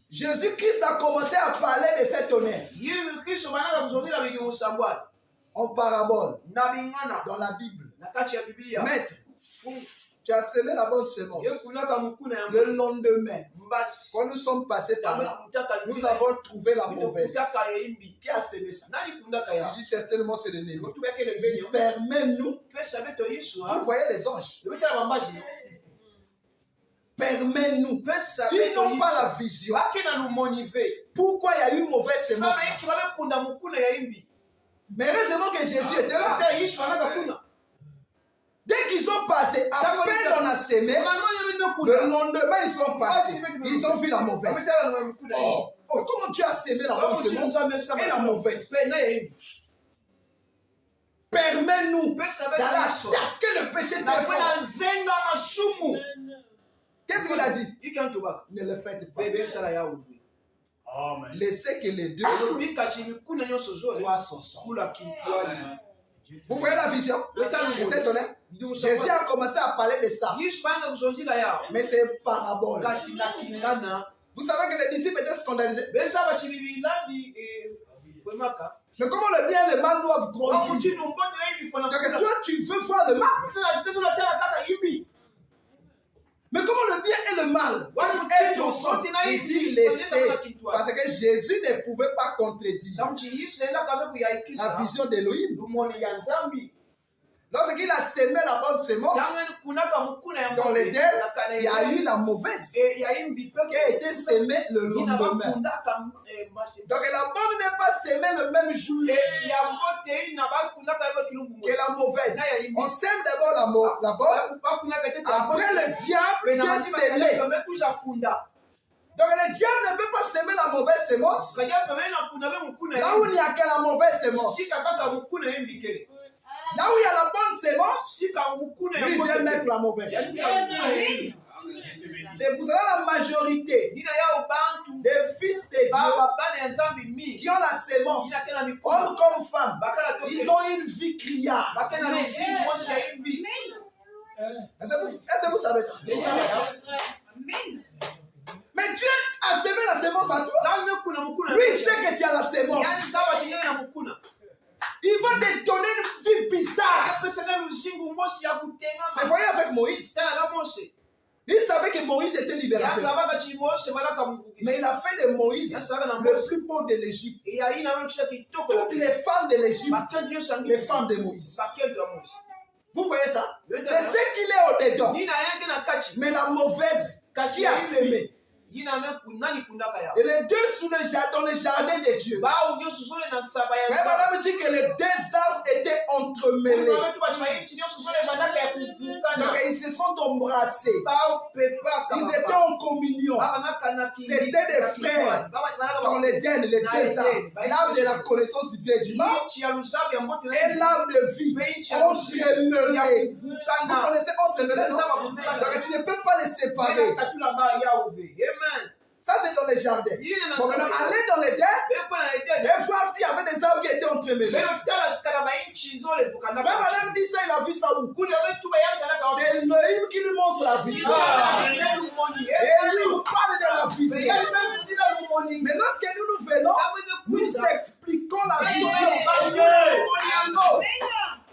Jésus-Christ a commencé à parler de cet honneur en parabole dans la Bible. Maître, tu as semé la bonne semence. Le lendemain, quand nous sommes passés par là, nous avons trouvé la mauvaise. Qui a semé ça? Je dis certainement c'est l'ennemi. Permets-nous. Vous voyez les anges. Permets-nous. Ils n'ont pas la vision. Pourquoi il y a eu mauvaise semence? Mais heureusement que Jésus était là. Dès qu'ils ont passé, à peine on a semé, le lendemain ils sont passés. Ils ont vu la mauvaise. Oh, comment Dieu a semé la bonne semence et la mauvaise? Permets-nous d'aller attaquer le péché très fort. Qu'est-ce qu'il a dit? Ne le faites pas. Laissez que les deux croient son sang. Vous voyez la vision de cet honneur? Jésus a commencé à parler de ça. Mais c'est parabole. Vous savez que les disciples étaient scandalisés. Mais comment le bien et le mal doivent grandir? Donc toi tu veux voir le mal. Mais comment le bien et le mal doivent être ensemble? Il dit laissez. Parce que Jésus ne pouvait pas contredire la vision d'Élohim. Lorsqu'il a semé la bonne semence, dans l'Éden, il y a eu la mauvaise qui a été semée le lendemain. Donc la bonne n'est pas semée le même jour que la mauvaise. On sème d'abord la bonne, après le diable vient semer. Donc le diable ne peut pas semer la mauvaise semence là où il n'y a que la mauvaise semence. Là où il y a la bonne semence, lui il vient mettre la mauvaise. C'est pour cela la majorité des fils de Dieu qui ont la semence, hommes comme femmes, ils ont une vie criarde. Est-ce que vous savez ça? Mais Dieu a semé la semence à toi. Lui il sait que tu as la semence. Il va te donner une vie bizarre. Mais voyez avec Moïse. Il savait que Moïse était libérateur. Mais il a fait de Moïse le plus beau de l'Égypte. Toutes les femmes de l'Égypte, les femmes de Moïse. Vous voyez ça? C'est ce qu'il est au-dedans. Mais la mauvaise qui a semé. Et les deux sous le jardin, dans le jardin de Dieu. Madame dit que les deux arbres étaient entremêlés. Donc ils se sont embrassés. Ils étaient en communion. C'était des frères dans l'Éden, les deux arbres. L'arbre de la connaissance du bien et du mal et l'arbre de vie entremêlés. Vous connaissez entremêlés, non? Donc tu ne peux pas les séparer. Ça c'est dans les jardins. Bon, maintenant, aller dans les terres et voir s'il y avait des arbres qui étaient entremêlés. Madame dit ça, il a vu ça où? C'est Elohim qui lui montre la vision. Et lui nous parle de la vision. Mais lorsque nous venons, nous expliquons la vision.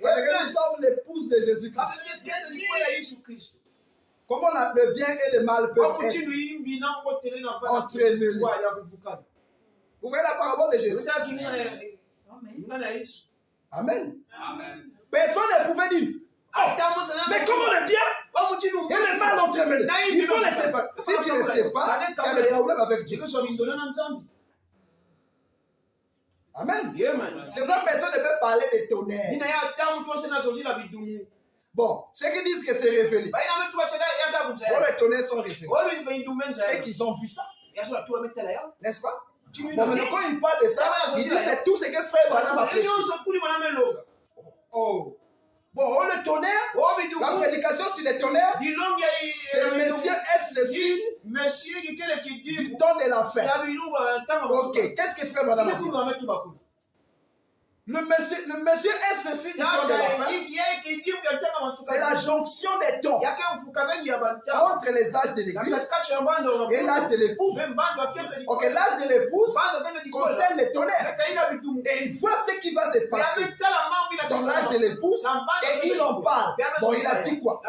Parce que nous sommes l'épouse de Jésus-Christ. Comment le bien et le mal peuvent être entremêlés. Vous voyez la parabole de Jésus? Amen. Personne ne pouvait dire. Mais comment le bien et Si tu ne sais pas, tu as des problèmes avec Dieu. Amen. C'est pourquoi personne ne peut parler de tonnerre. Bon, ceux qui disent que c'est révélé. Bon, les tonnerres sont révélés. C'est qu'ils ont vu ça. N'est-ce pas? Bon, maintenant, quand il parle de ça, il dit c'est tout ce que frère Branham a prêché. Oh. Bon, le tonnerre, la prédication sur le tonnerre, c'est Monsieur S le signe du temps de la fin. Ok, qu'est-ce que frère Branham a dit? Le monsieur S le signe du temps de la fin. C'est la jonction des temps entre les âges de l'église et l'âge de l'épouse. Ok, l'âge de l'épouse concerne le tonnerre. Et il voit ce qui va se passer dans l'âge de l'épouse et il en parle. Bon, il a dit quoi?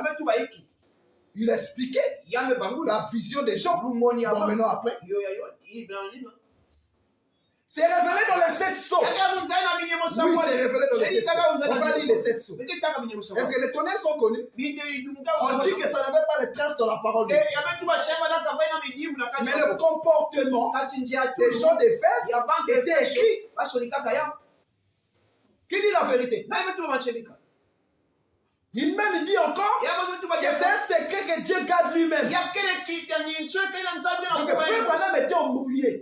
Il a expliqué la vision des gens. Bon, maintenant après. C'est révélé dans les 7 sceaux. Oui, c'est révélé dans les 7 sceaux. On va lire les 7 sceaux. Est-ce que les tonnerres sont connus? On dit que ça n'avait pas de traces dans la parole de Dieu. Mais le comportement des gens d'Éphèse était écrit. Qui dit la vérité? Il même dit encore que c'est un secret que Dieu garde lui-même. Donc frère Branham était embrouillé.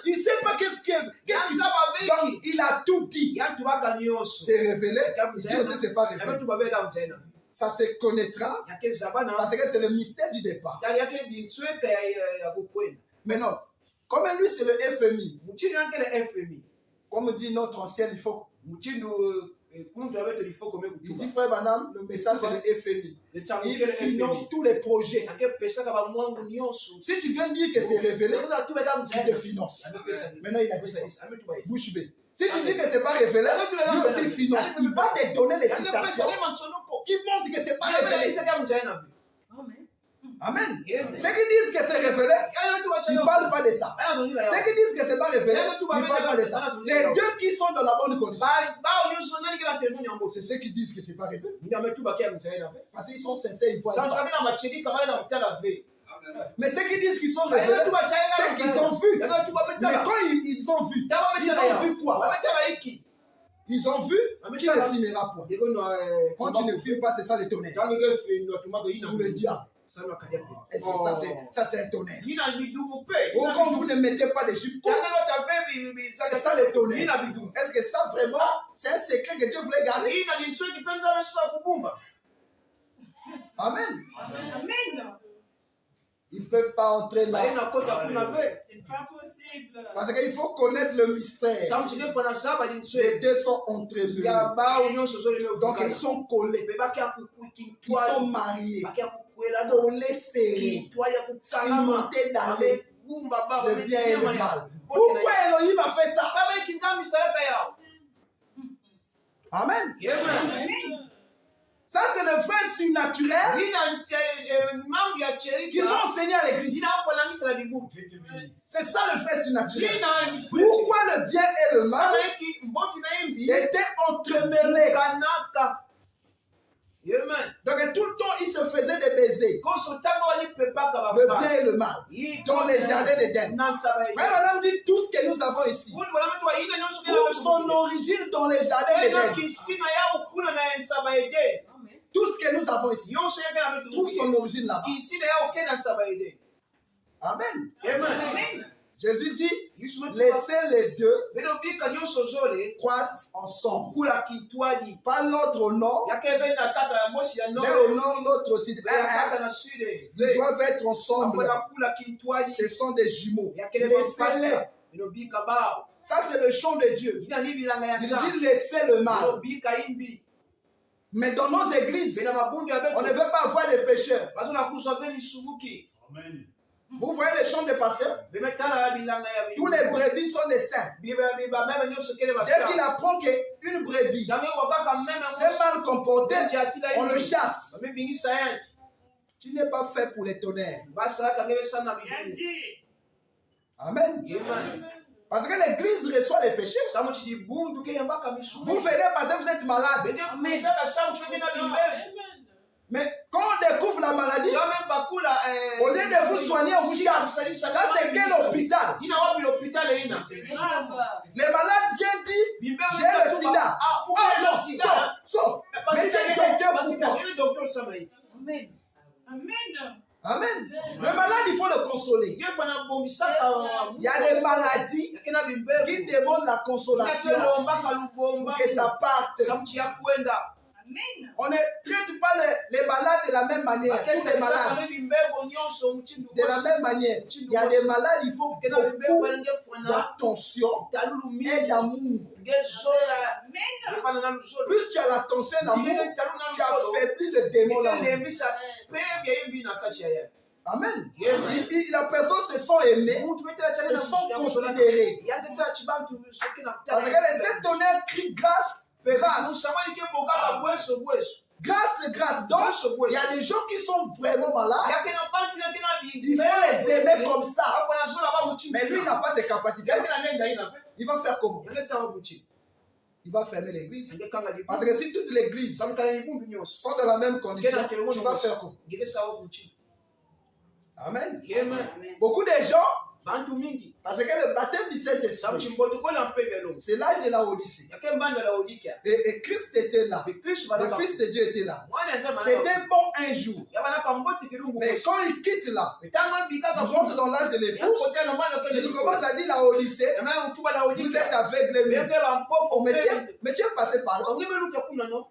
Il ne sait pas qu'est-ce qu'il donc il a tout dit. C'est révélé. Il dit aussi c'est pas révélé. Ça se connaîtra parce que c'est le mystère du départ. Mais non, comme lui c'est le FMI. Comme dit notre ancien, il faut. Il dit frère Branham, le message c'est le FMI. Il finance tous les projets. Si tu viens dire que c'est révélé, il te finance. Maintenant il a dit ça. Bouche bée. Si tu dis que c'est pas révélé, lui aussi finance. Il va te donner les citations qui montrent que c'est pas révélé. Amen. Ceux qui disent que c'est révélé, ils ne parlent pas de ça. Ceux qui disent que c'est pas révélé, ils ne parlent pas de ça. Les deux qui sont dans la bonne condition, c'est ceux qui disent que c'est pas révélé. Parce qu'ils sont sincères, ils voient pas. Mais ceux qui disent qu'ils sont révélés, c'est qu'ils ont vu. Mais quand ils ont vu, ils ont vu quoi? Ils ont vu qui ne filmera point. Quand tu ne filmes pas, c'est ça le tonnerre. Ou le diable. Est-ce que ça c'est un tonnerre? Ou quand vous ne mettez pas de jupe, c'est ça le tonnerre. Est-ce que ça vraiment c'est un secret que Dieu voulait garder? Amen. Ils ne peuvent pas entrer là. C'est pas possible. Parce qu'il faut connaître le mystère. Les deux sont entremêlés. Donc ils sont collés. Ils sont mariés. Collés serrés. Cimentés dans le bien et le mal. Pourquoi Elohim a fait ça? Amen. Ça, c'est le fait surnaturel qu'il faut enseigner à l'église. C'est ça le fait surnaturel. Pourquoi le bien et le mal étaient entremêlés. Donc tout le temps, il se faisait des baisers. Le bien et le mal. Dans les jardins d'Éden. Madame dit tout ce que nous avons ici. Trouve son origine dans les jardins d'Éden. Tout ce que nous avons ici trouve son origine là-bas. Amen. Amen. Jésus dit, laissez les deux croître ensemble. Pas l'autre au nord, l'un au nord, l'autre aussi. Ils doivent être ensemble. Ce sont des jumeaux. Laissez-les. Ça, c'est le chant de Dieu. Il dit, laissez le mal. Mais dans nos églises, on ne veut pas avoir des pécheurs. Amen. Vous voyez les chants des pasteurs? Tous les brebis sont des saints. Dès qu'il apprend qu'une brebis s'est mal comportée, on le chasse. Tu n'es pas fait pour les tonnerres. Amen. Parce que l'église reçoit les péchés. Vous venez parce que vous êtes malade. Mais quand on découvre la maladie, au Ça, c'est quel hôpital? Les malades viennent dire, j'ai le sida. Ah non, sors. Mais tu es docteur pourquoi? Amen. Amen. Amen. Le malade, il faut le consoler. Il y a des maladies qui demandent la consolation pour que ça parte. On ne traite pas les malades de la même manière. Tous les malades. De la même manière. Il y a des malades, il faut beaucoup d'attention et d'amour. Plus tu as l'attention et l'amour, tu affaiblis le démon. Amen. La personne se sent aimée, se sent considérée. Parce qu'elle essaie de donner un cri grâce. Grâce. Donc, il y a des gens qui sont vraiment malades. Il faut les aimer comme ça. Mais lui, il n'a pas ces capacités. Il va faire comment? Il va fermer l'église. Parce que si toutes les églises sont dans la même condition, tu vas faire comment? Amen. Beaucoup de gens, parce que le baptême du Saint-Esprit, c'est l'âge de la Odyssée. Et Christ était là. Le Fils de Dieu était là. C'était bon un jour. Mais quand il quitte là, il rentre dans l'âge de l'épouse, il commence à dire la Odyssée, vous êtes aveugle. Mais tu es passé par là.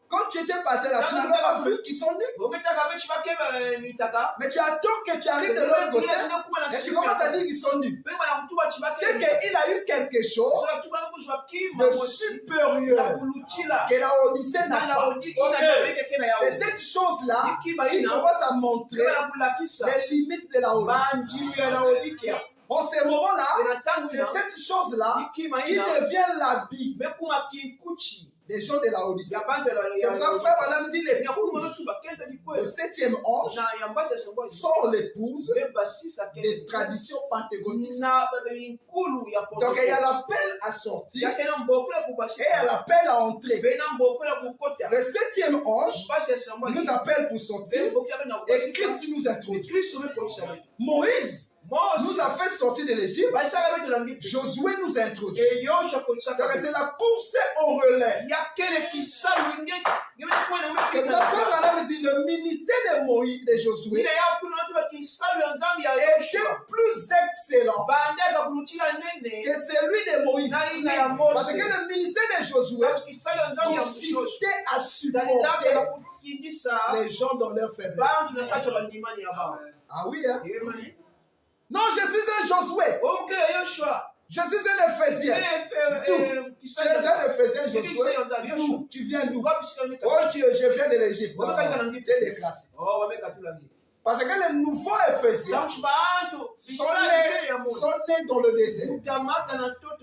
Quand tu étais passé là, tu n'avais pas vu qu'ils sont nus. Mais tu attends que tu arrives de l'autre côté et tu commences à dire qu'ils sont nus. C'est qu'il a eu quelque chose de supérieur que la Odyssée n'a pas. C'est cette chose-là qui commence à montrer les limites de la Odyssée. En ce moment-là, c'est cette chose-là qui devient l'habit des gens de la Odyssée. C'est pour ça que frère Branham dit l'épouse, le 7e ange, sort l'épouse des traditions pentecôtistes. Donc il y a l'appel à sortir et il y a l'appel à entrer. Le 7e ange nous appelle pour sortir et Christ nous introduit. Moïse nous a fait sortir de l'Égypte. Josué nous a introduit. Donc c'est la course au relais. C'est pour ça que Madame dit le ministère de Moïse, de Josué, était plus excellent que celui de Moïse. Parce que le ministère de Josué consistait à supporter les gens dans leur faiblesse. Ah oui, hein? Non, je suis un Josué. Je suis un Éphésien. Tu es un Éphésien, Josué. Tu viens d'où? Oh, je viens de l'Égypte. Tu es déclassé. Parce que les nouveaux Éphésiens sont nés dans le désert.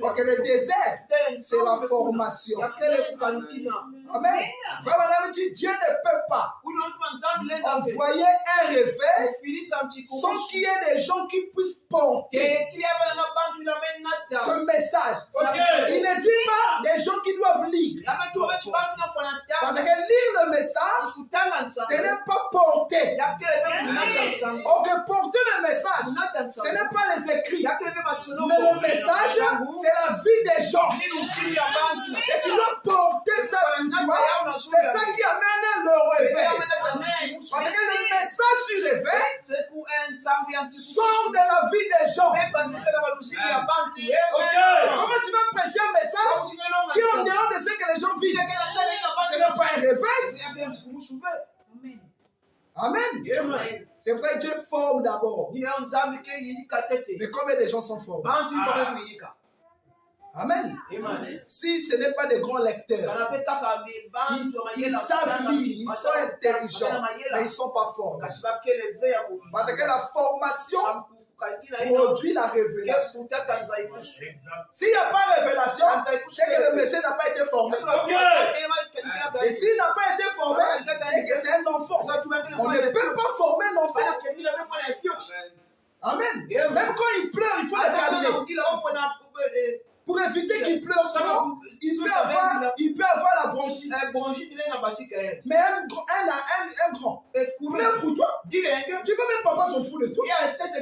Parce que le désert, c'est la formation. Amen. Vraiment, Dieu ne peut pas envoyer un réveil sans qu'il y ait des gens qui puissent porter ce message. Il ne dit pas des gens qui doivent lire. Parce que lire le message, ce n'est pas porter. Ok, porter le message, ce n'est pas les écrits. Mais le message, c'est la vie des gens. Et tu dois porter ça sur toi. C'est ça qui amène le réveil. Parce que le message du réveil sort de la vie des gens. Comment tu vas prêcher un message qui est en dehors de ce que les gens vivent? Ce n'est pas un réveil. Amen. C'est pour ça que Dieu forme d'abord. Mais combien de gens sont formés? Amen. Si ce n'est pas des grands lecteurs, ils savent lire, ils sont intelligents, mais ils ne sont pas formés. Parce que la formation produit la révélation. S'il n'y a pas de révélation, c'est que le Messie n'a pas été formé. Et s'il n'a pas été formé, c'est que c'est un enfant. On ne peut pas former un enfant. Amen. Même quand il pleure, il faut le calmer. Pour éviter qu'il pleure, il peut avoir la bronchite. Mais un grand pleure pour toi. Tu peux même pas s'en foutre de toi.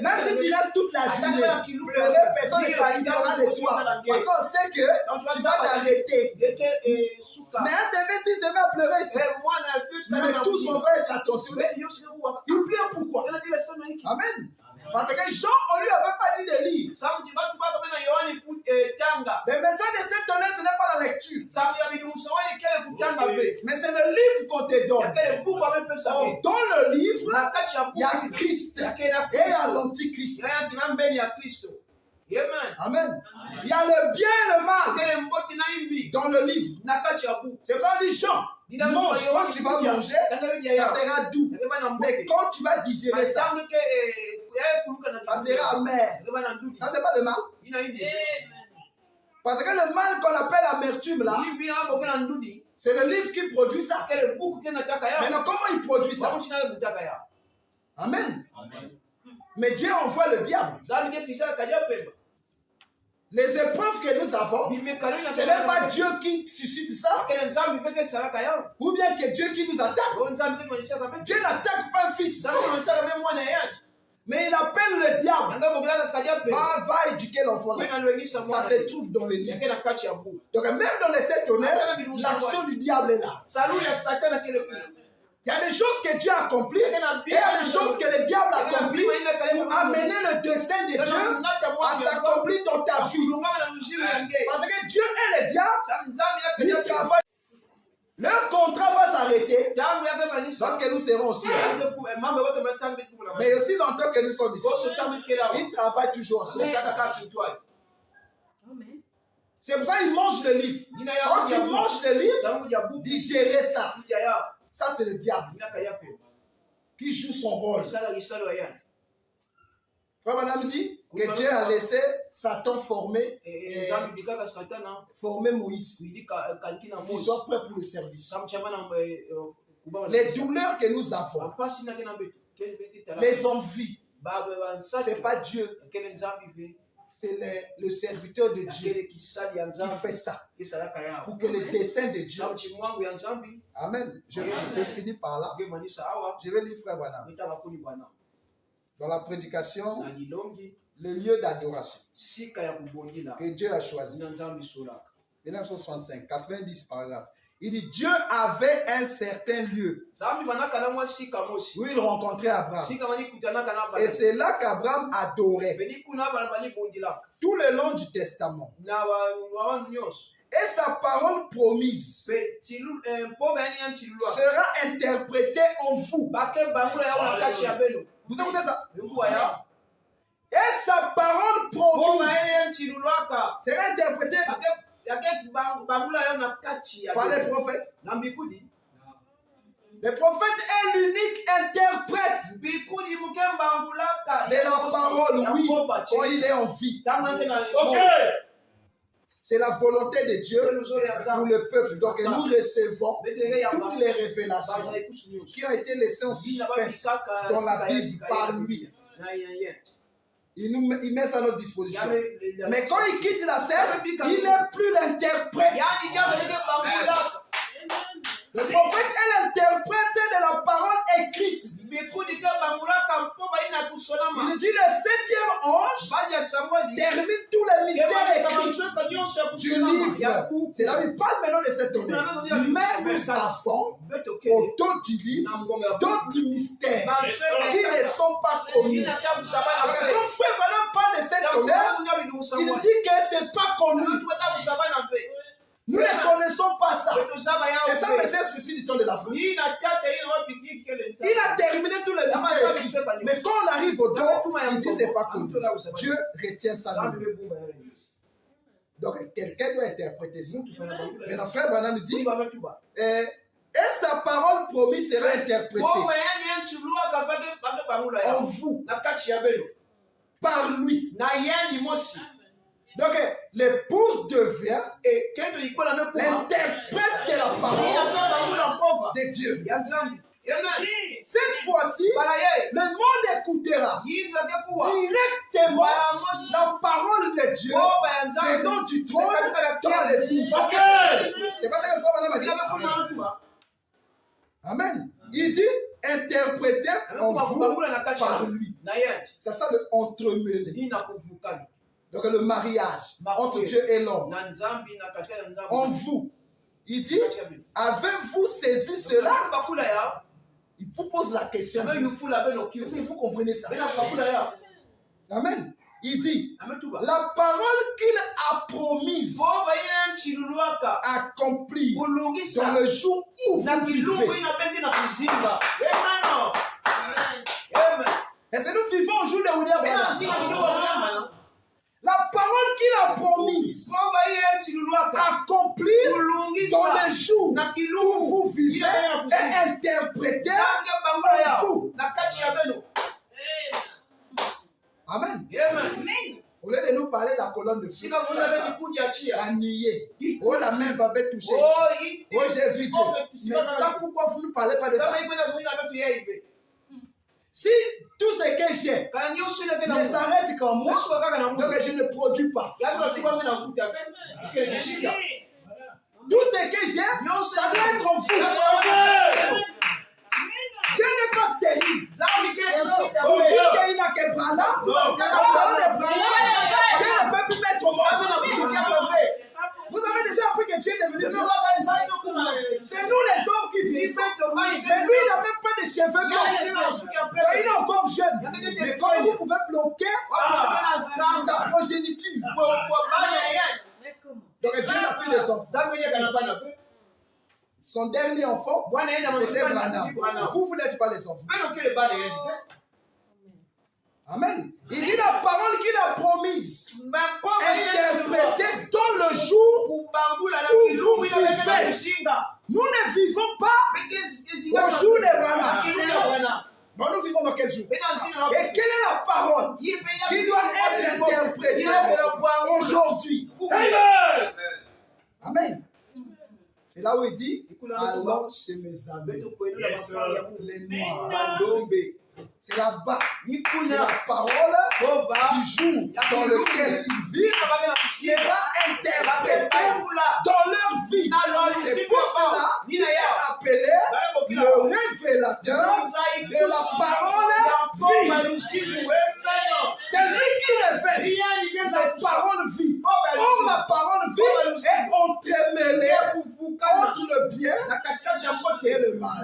Même si tu restes toute la journée continuer. Pleurer, personne ne s'occupera de toi. Parce qu'on sait que tu vas t'arrêter. Mais un bébé, s'il se met à pleurer, mais tous on va être attentionnés. Il pleure pourquoi? Amen. Parce que Jean, on lui avait pas dit de lire. Le message de cette année, ce n'est pas la lecture. Mais c'est le livre qu'on te donne. Or, dans le livre, il y a Christ et il y a l'antichrist. Amen. Il y a le bien et le mal dans le livre. C'est quand on dit Jean, mange, quand tu vas manger, ça sera doux. Mais quand tu vas digérer ça, ça sera amer. Ça, c'est pas le mal. Parce que le mal qu'on appelle l'amertume là, c'est le livre qui produit ça. Maintenant, comment il produit ça? Amen. Mais Dieu envoie le diable. Les épreuves que nous avons, ce n'est pas Dieu qui suscite ça, ou bien que Dieu qui nous attaque. Dieu n'attaque pas un fils, mais il appelle le diable. Va éduquer l'enfant. Ça se trouve dans les livres. Donc même dans les 7 tonnerres, l'action du diable est là. Il y a des choses que Dieu accomplit et il y a des choses que le diable accomplit pour amener le dessein de Dieu à s'accomplir dans ta vie. Parce que Dieu et le diable, ils travaillent. Leur contrat va s'arrêter parce que nous serons aussi. Mais aussi longtemps que nous sommes ici, ils travaillent toujours ensemble. C'est pour ça qu'ils mangent le livre. Quand tu manges le livre, digérer ça. Ça, c'est le diable qui joue son rôle. Frère Madame dit que Dieu a laissé Satan former Moïse. Qu'il soit prêt pour le service. Les douleurs que nous avons, les envies, ce n'est pas Dieu. C'est le serviteur de Dieu qui fait ça. Pour que le dessein de Dieu. Amen. Je finis par là. Je vais lire Frère Branham. Dans la prédication, le lieu d'adoration que Dieu a choisi. 1965, 90 paragraphes. Il dit Dieu avait un certain lieu où il rencontrait Abraham. Et c'est là qu'Abraham adorait tout le long du Testament. Et sa parole promise sera interprétée en vous. Vous écoutez ça? Et sa parole promise sera interprétée par les prophètes. Le prophète est l'unique interprète de la parole, oui, quand il est en vie. C'est la volonté de Dieu pour le peuple. Donc nous recevons toutes les révélations qui ont été laissées en suspense dans la Bible par lui. Il met ça à notre disposition. Mais quand il quitte la scène, il n'est plus l'interprète. Le prophète est l'interprète de la parole écrite. Il dit le 7e ange termine tous les mystères écrits du livre. C'est là qu'il parle maintenant de cette année. Mais nous savons au dos du livre d'autres mystères qui ne sont pas connus. Donc quand Frère Branham parle de cette année, il dit que ce n'est pas connu. Nous ne connaissons pas ça. C'est ça, mais c'est ceci du temps de la fin. Il a terminé tous les mystères. Mais quand on arrive au dos, il dit c'est pas connu. Dieu retient ça. Donc quelqu'un doit interpréter ça. Mais notre frère Branham dit et sa parole promise sera interprétée en vous par lui. Donc, l'épouse devient l'interprète de la parole de Dieu. Cette fois-ci, le monde écoutera directement la parole de Dieu venant du trône dans l'épouse. C'est pas ça que le frère Branham a dit. Amen. Il dit interpréter en vous par lui. C'est ça le entremêlé. Donc le mariage entre Dieu et l'homme. En vous. Il dit, avez-vous saisi cela? Il vous pose la question. Est-ce que vous comprenez ça? Amen. Il dit, la parole qu'il a promise accomplie dans le jour où vous vivez. Est-ce que nous vivons au jour de William? La parole qu'il a promise accomplie dans le jour où vous vivez et interprétée en vous. Amen. Au lieu de nous parler de la colonne de feu, la nier, oh la main va toucher. Oh j'ai vu Dieu. Mais ça, pourquoi vous ne parlez pas de ça? Si tout ce que j'ai ne s'arrête qu'en moi, donc je ne produis pas. Tout ce que j'ai, ça doit être en vous. Dieu n'est pas stérile. Pour Dieu qu'il n'a que Branham, en dehors de Branham, Dieu ne peut plus mettre au monde. Vous avez déjà appris que Dieu est devenu vieux. C'est nous les hommes qui vivons. Mais lui, il n'a même pas de cheveux blancs. Il est encore jeune. Mais quand vous pouvez bloquer sa progéniture. Donc Dieu n'a plus les enfants. Son dernier enfant, c'était Branham. Vous n'êtes pas les enfants. Amen. Il dit la parole qu'il a promise, interprétée dans le jour où vous vivez. Nous ne vivons pas au jour de Branham. Bon, nous vivons dans quel jour? Et quelle est la parole qui doit être interprétée aujourd'hui? Amen. C'est là où il dit, allons chez mes amis, les noirs. C'est là-bas que la parole du jour dans lequel ils vivent sera interprétée dans leur vie. C'est pour cela qu'il est appelé le révélateur de la parole vie. C'est lui qui révèle la parole vie. Or, la parole vie est entremêlée entre le bien et le mal.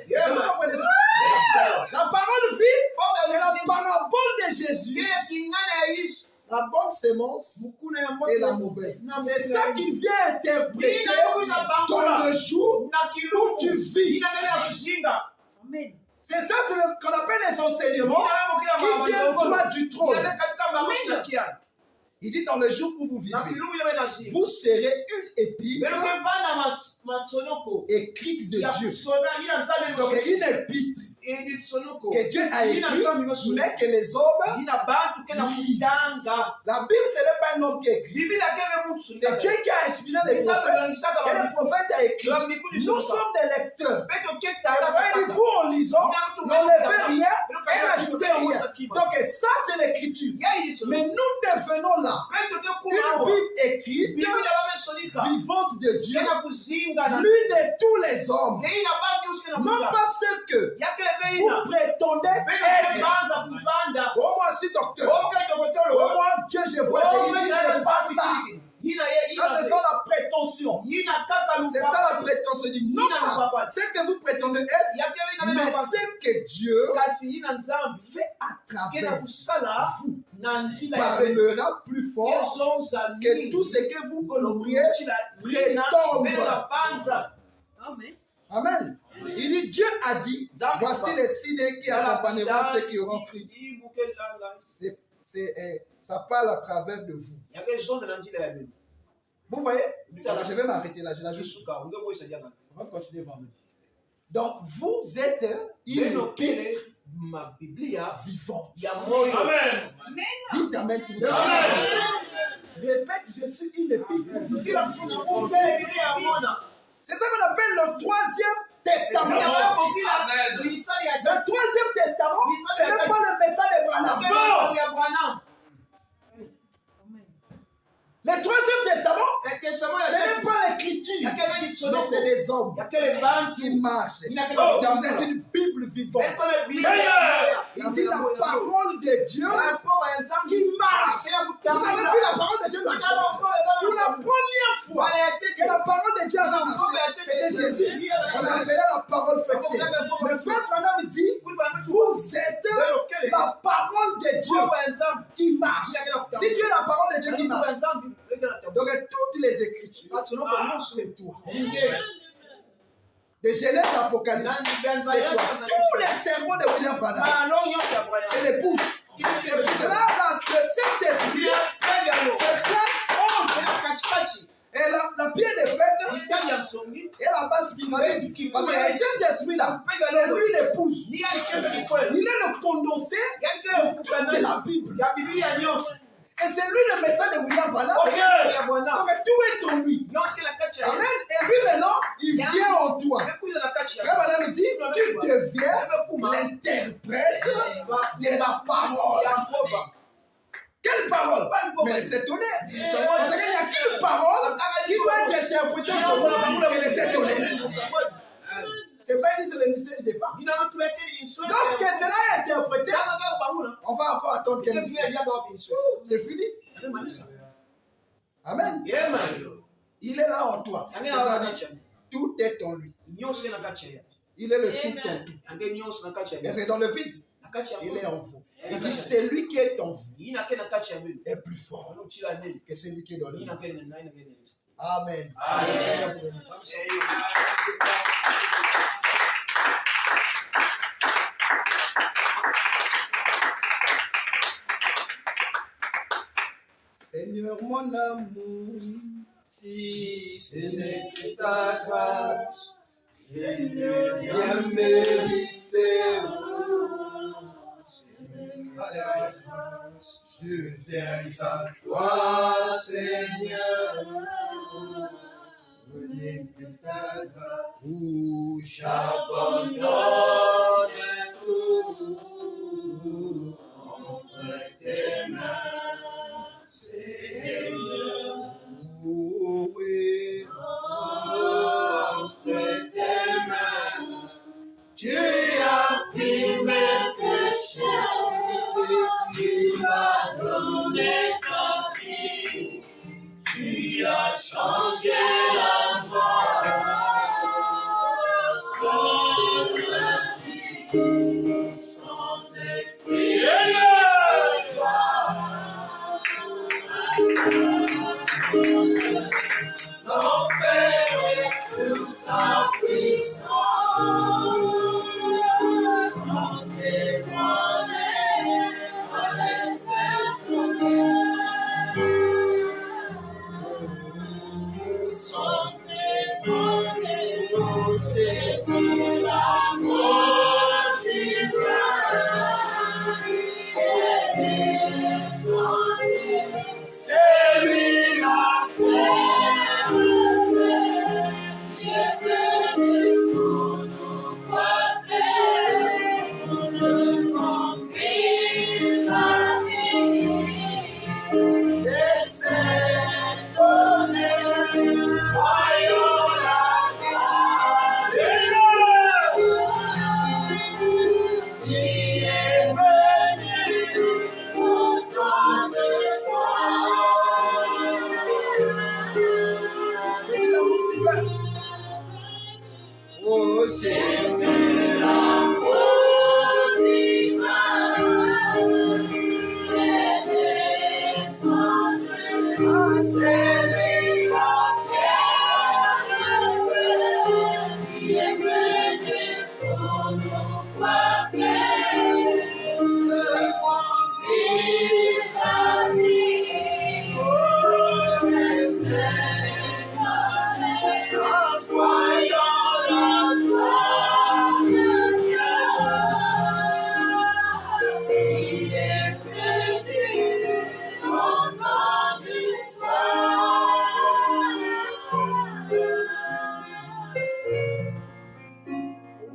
Est-ce que vous comprenez ça? La parole vie, c'est la parabole de Jésus. La bonne sémence et la mauvaise. C'est ça qu'il vient interpréter dans le jour où tu vis. C'est ça, c'est ce qu'on appelle les enseignements qui viennent droit du trône. Il dit dans le jour où vous vivez, vous serez une épître écrite de Dieu. Donc une épître que Dieu a écrit, mais que les hommes lisent. La Bible, ce n'est pas un homme qui écrit. C'est Dieu qui a inspiré les prophètes. Et le prophète a écrit. Nous sommes des lecteurs. C'est-à-dire, vous, en lisant, n'enlevez rien et n'ajoutez rien. Donc, ça, c'est l'écriture. Mais nous devenons là une Bible écrite, vivante de Dieu, lue de tous les hommes. Non pas ce que vous prétendez être. Oh, moi, si docteur. Oh, moi, Dieu, je vois. Je dis, c'est pas ça. Ça, c'est ça la prétention. C'est ça la prétention. Non, c'est que vous prétendez être, mais c'est que Dieu fait à travers vous parlera plus fort que tout ce que vous pourriez prétendre. Amen. Il dit, Dieu a dit, voici les signes qui accompagneront ceux qui auront cru. Ça parle à travers de vous. Vous voyez? Alors, je vais m'arrêter là. On va continuer vendredi. Donc, vous êtes une épître vivante. Amen. Dites amen, s'il vous plaît. Répète, je suis une épître vivante. C'est ça qu'on appelle le troisième testament. Le troisième testament, ce n'est pas le message de Branham. Le troisième testament Ce n'est pas l'écriture, mais c'est des hommes qui marchent. Vous êtes une Bible vivante. Il dit la parole de Dieu qui marche. Vous avez vu la parole de Dieu marcher. Pour la première fois que la parole de Dieu avait marché, c'était Jésus. On appelait la parole flexible. Mais frère Branham dit, vous êtes la parole de Dieu qui marche. Si tu es la parole de Dieu qui marche, donc toutes les écritures, c'est toi. De Genèse à Apocalypse, c'est toi. Tous les sermons de William Branham, c'est l'épouse. C'est là le Saint-Esprit se place. Et la pierre de fête est la base pyramide. Parce que le Saint-Esprit là, c'est lui l'épouse. Il est le condensé de la Bible. Et c'est lui le message de William Branham. Donc tout est en lui. Amen. Et lui maintenant, il vient en toi. Frère Branham dit, tu deviens l'interprète de la parole. Quelle parole? Mais laissez tonner. Parce qu'il n'y a qu'une parole qui doit être interprétée aujourd'hui. C'est laissez tonner. C'est pour ça qu'il dit c'est le mystère du départ. Lorsque cela est interprété, on va encore attendre qu'elle c'est fini. Amen. Il est là en toi. Tout est en lui. Il est le tout en tout. Et c'est dans le vide. Il est en vous. Il dit celui qui est en vous est plus fort que celui qui est dans lui. Amen. Seigneur, vous bénisse. Seigneur, mon amour, si ce n'est que ta grâce, je n'ai rien mérité. Je viens à toi, Seigneur, je n'ai que ta grâce, où j'abandonne tout entre tes mains. Seigneur, oui, entre tes mains, tu as pris mes péchés, tu m'as donné ta vie, tu as changé la mort comme la vie, sans détruire. L'enfer est tout sa puissance, sans témoigner à laisser sans témoigner au Jésus l'amour divin est descendu. C'est lui la paix, il est venu pour nous parfaire, pour nous confier la vie. Laissez donner, voyons la gloire de l'homme. Il est venu pour nous oh Jésus, l'amour divin est descendu. C'est lui la pierre, qui est venu pour nous parfaire, pour vivre la vie. Oh, restez en voyant la gloire de Dieu. Il est venu au nom du soir.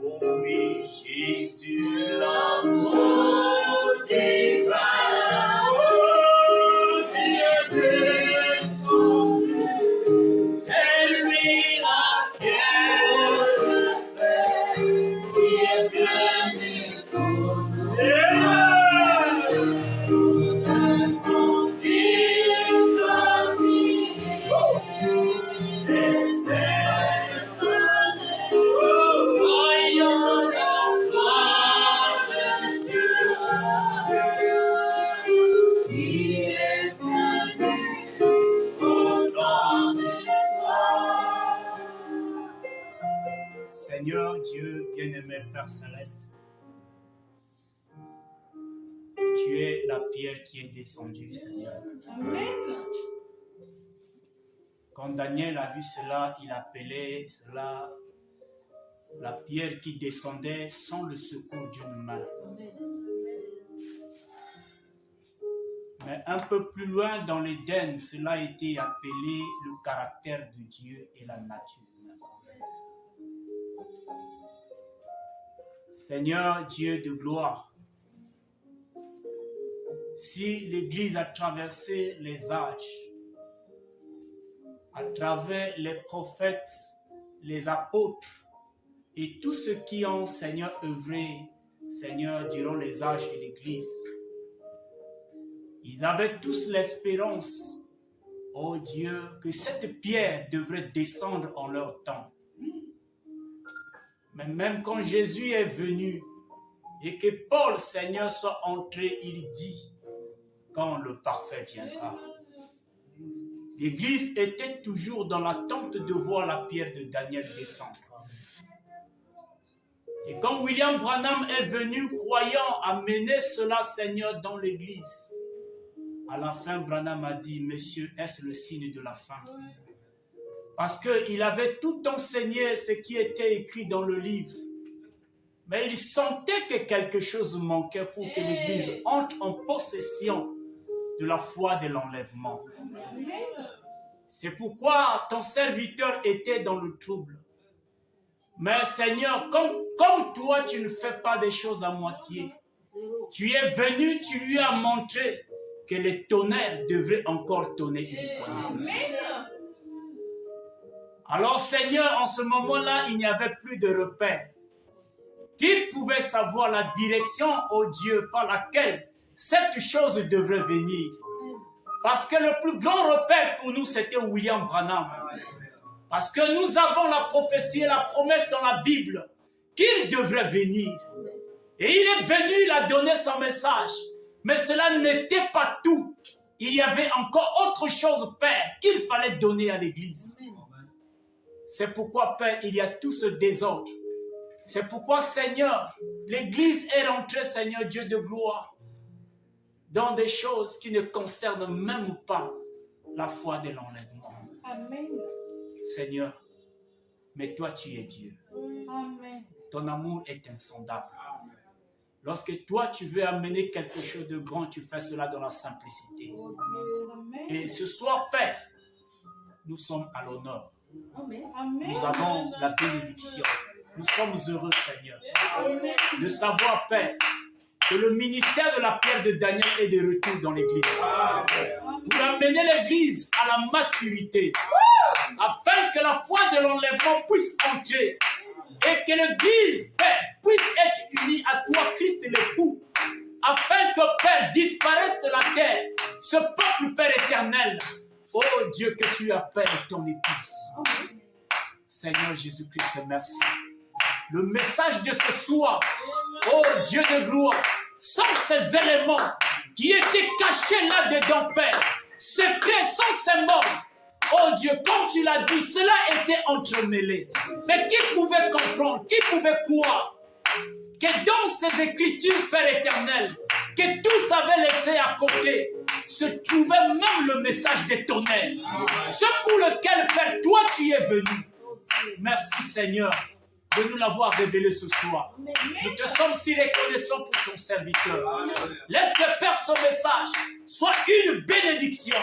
Oh oui, Jésus, l'amour divin, oh, qui est descendu. Seigneur Dieu, bien-aimé Père Céleste, tu es la pierre qui est descendue, Seigneur. Amen. Quand Daniel a vu cela, il appelait cela la pierre qui descendait sans le secours d'une main. Mais un peu plus loin dans l'Éden, cela a été appelé le caractère de Dieu et la nature même. Seigneur Dieu de gloire, si l'Église a traversé les âges, à travers les prophètes, les apôtres et tous ceux qui ont, Seigneur, œuvré, Seigneur, durant les âges de l'Église, ils avaient tous l'espérance, oh Dieu, que cette pierre devrait descendre en leur temps. Mais même quand Jésus est venu et que Paul, Seigneur, soit entré, il dit, quand le parfait viendra. L'Église était toujours dans l'attente de voir la pierre de Daniel descendre. Et quand William Branham est venu, croyant amener cela, Seigneur, dans l'Église, à la fin, Branham a dit, messieurs, est-ce le signe de la fin? Parce qu'il avait tout enseigné ce qui était écrit dans le livre. Mais il sentait que quelque chose manquait pour que l'Église entre en possession de la foi de l'enlèvement. C'est pourquoi ton serviteur était dans le trouble. Mais Seigneur, comme toi, tu ne fais pas des choses à moitié. Tu es venu, tu lui as montré que les tonnerres devraient encore tonner une fois de plus. Alors Seigneur, en ce moment-là, il n'y avait plus de repère. Qui pouvait savoir la direction, ô Dieu, par laquelle cette chose devrait venir? Parce que le plus grand repère pour nous, c'était William Branham. Parce que nous avons la prophétie et la promesse dans la Bible qu'il devrait venir. Et il est venu, il a donné son message. Mais cela n'était pas tout. Il y avait encore autre chose, Père, qu'il fallait donner à l'Église. C'est pourquoi, Père, il y a tout ce désordre. C'est pourquoi, Seigneur, l'Église est rentrée, Seigneur Dieu de gloire, dans des choses qui ne concernent même pas la foi de l'enlèvement. Amen. Seigneur, mais toi, tu es Dieu. Amen. Ton amour est insondable. Lorsque toi, tu veux amener quelque chose de grand, tu fais cela dans la simplicité. Oh Dieu. Amen. Et ce soir, Père, nous sommes à l'honneur. Amen. Nous avons la bénédiction. Nous sommes heureux, Seigneur, Amen. de savoir, Père, que le ministère de la pierre de Daniel est de retour dans l'Église. Pour amener l'Église à la maturité, afin que la foi de l'enlèvement puisse entrer et que l'Église, Père, puisse être unie à toi, Christ l'époux, afin que, Père, disparaisse de la terre ce peuple, Père éternel. Oh Dieu, que tu appelles ton épouse. Seigneur Jésus-Christ, merci. Le message de ce soir, oh Dieu de gloire, sans ces éléments qui étaient cachés là-dedans, Père, secrets, sans ces mots. Oh Dieu, comme tu l'as dit, cela était entremêlé. Mais qui pouvait comprendre, qui pouvait croire que dans ces écritures, Père éternel, que tous avaient laissé à côté, se trouvait même le message des tonnerres. Ce pour lequel, Père, toi tu es venu. Merci Seigneur de nous l'avoir révélé ce soir. Nous te sommes si reconnaissants pour ton serviteur. Laisse que Père ce message soit une bénédiction,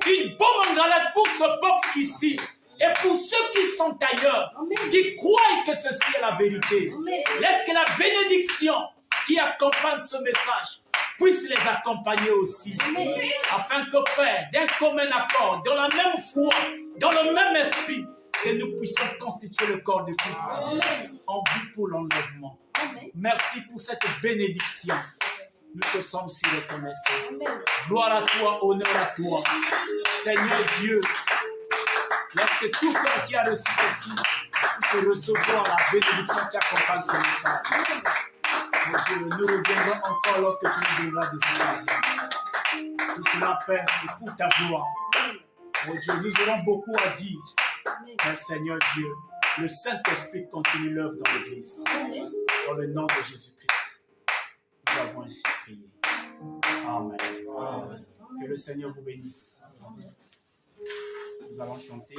une bonne galette pour ce peuple ici et pour ceux qui sont ailleurs, qui croient que ceci est la vérité. Laisse que la bénédiction qui accompagne ce message puisse les accompagner aussi, afin que Père, d'un commun accord, dans la même foi, dans le même esprit, que nous puissions constituer le corps de Christ en vue pour l'enlèvement. Merci pour cette bénédiction. Nous te sommes si reconnaissants. Gloire à toi, honneur à toi. Seigneur Dieu, lorsque tout cœur qui a reçu ceci puisse recevoir la bénédiction qui accompagne ce message. Mon Dieu, nous reviendrons encore lorsque tu nous donneras des occasions. Tout cela, Père, c'est pour ta gloire. Mon Dieu, nous aurons beaucoup à dire. Mais Seigneur Dieu, le Saint-Esprit continue l'œuvre dans l'Église. Dans le nom de Jésus-Christ, nous avons ainsi prié. Amen. Amen. Que le Seigneur vous bénisse. Nous allons chanter.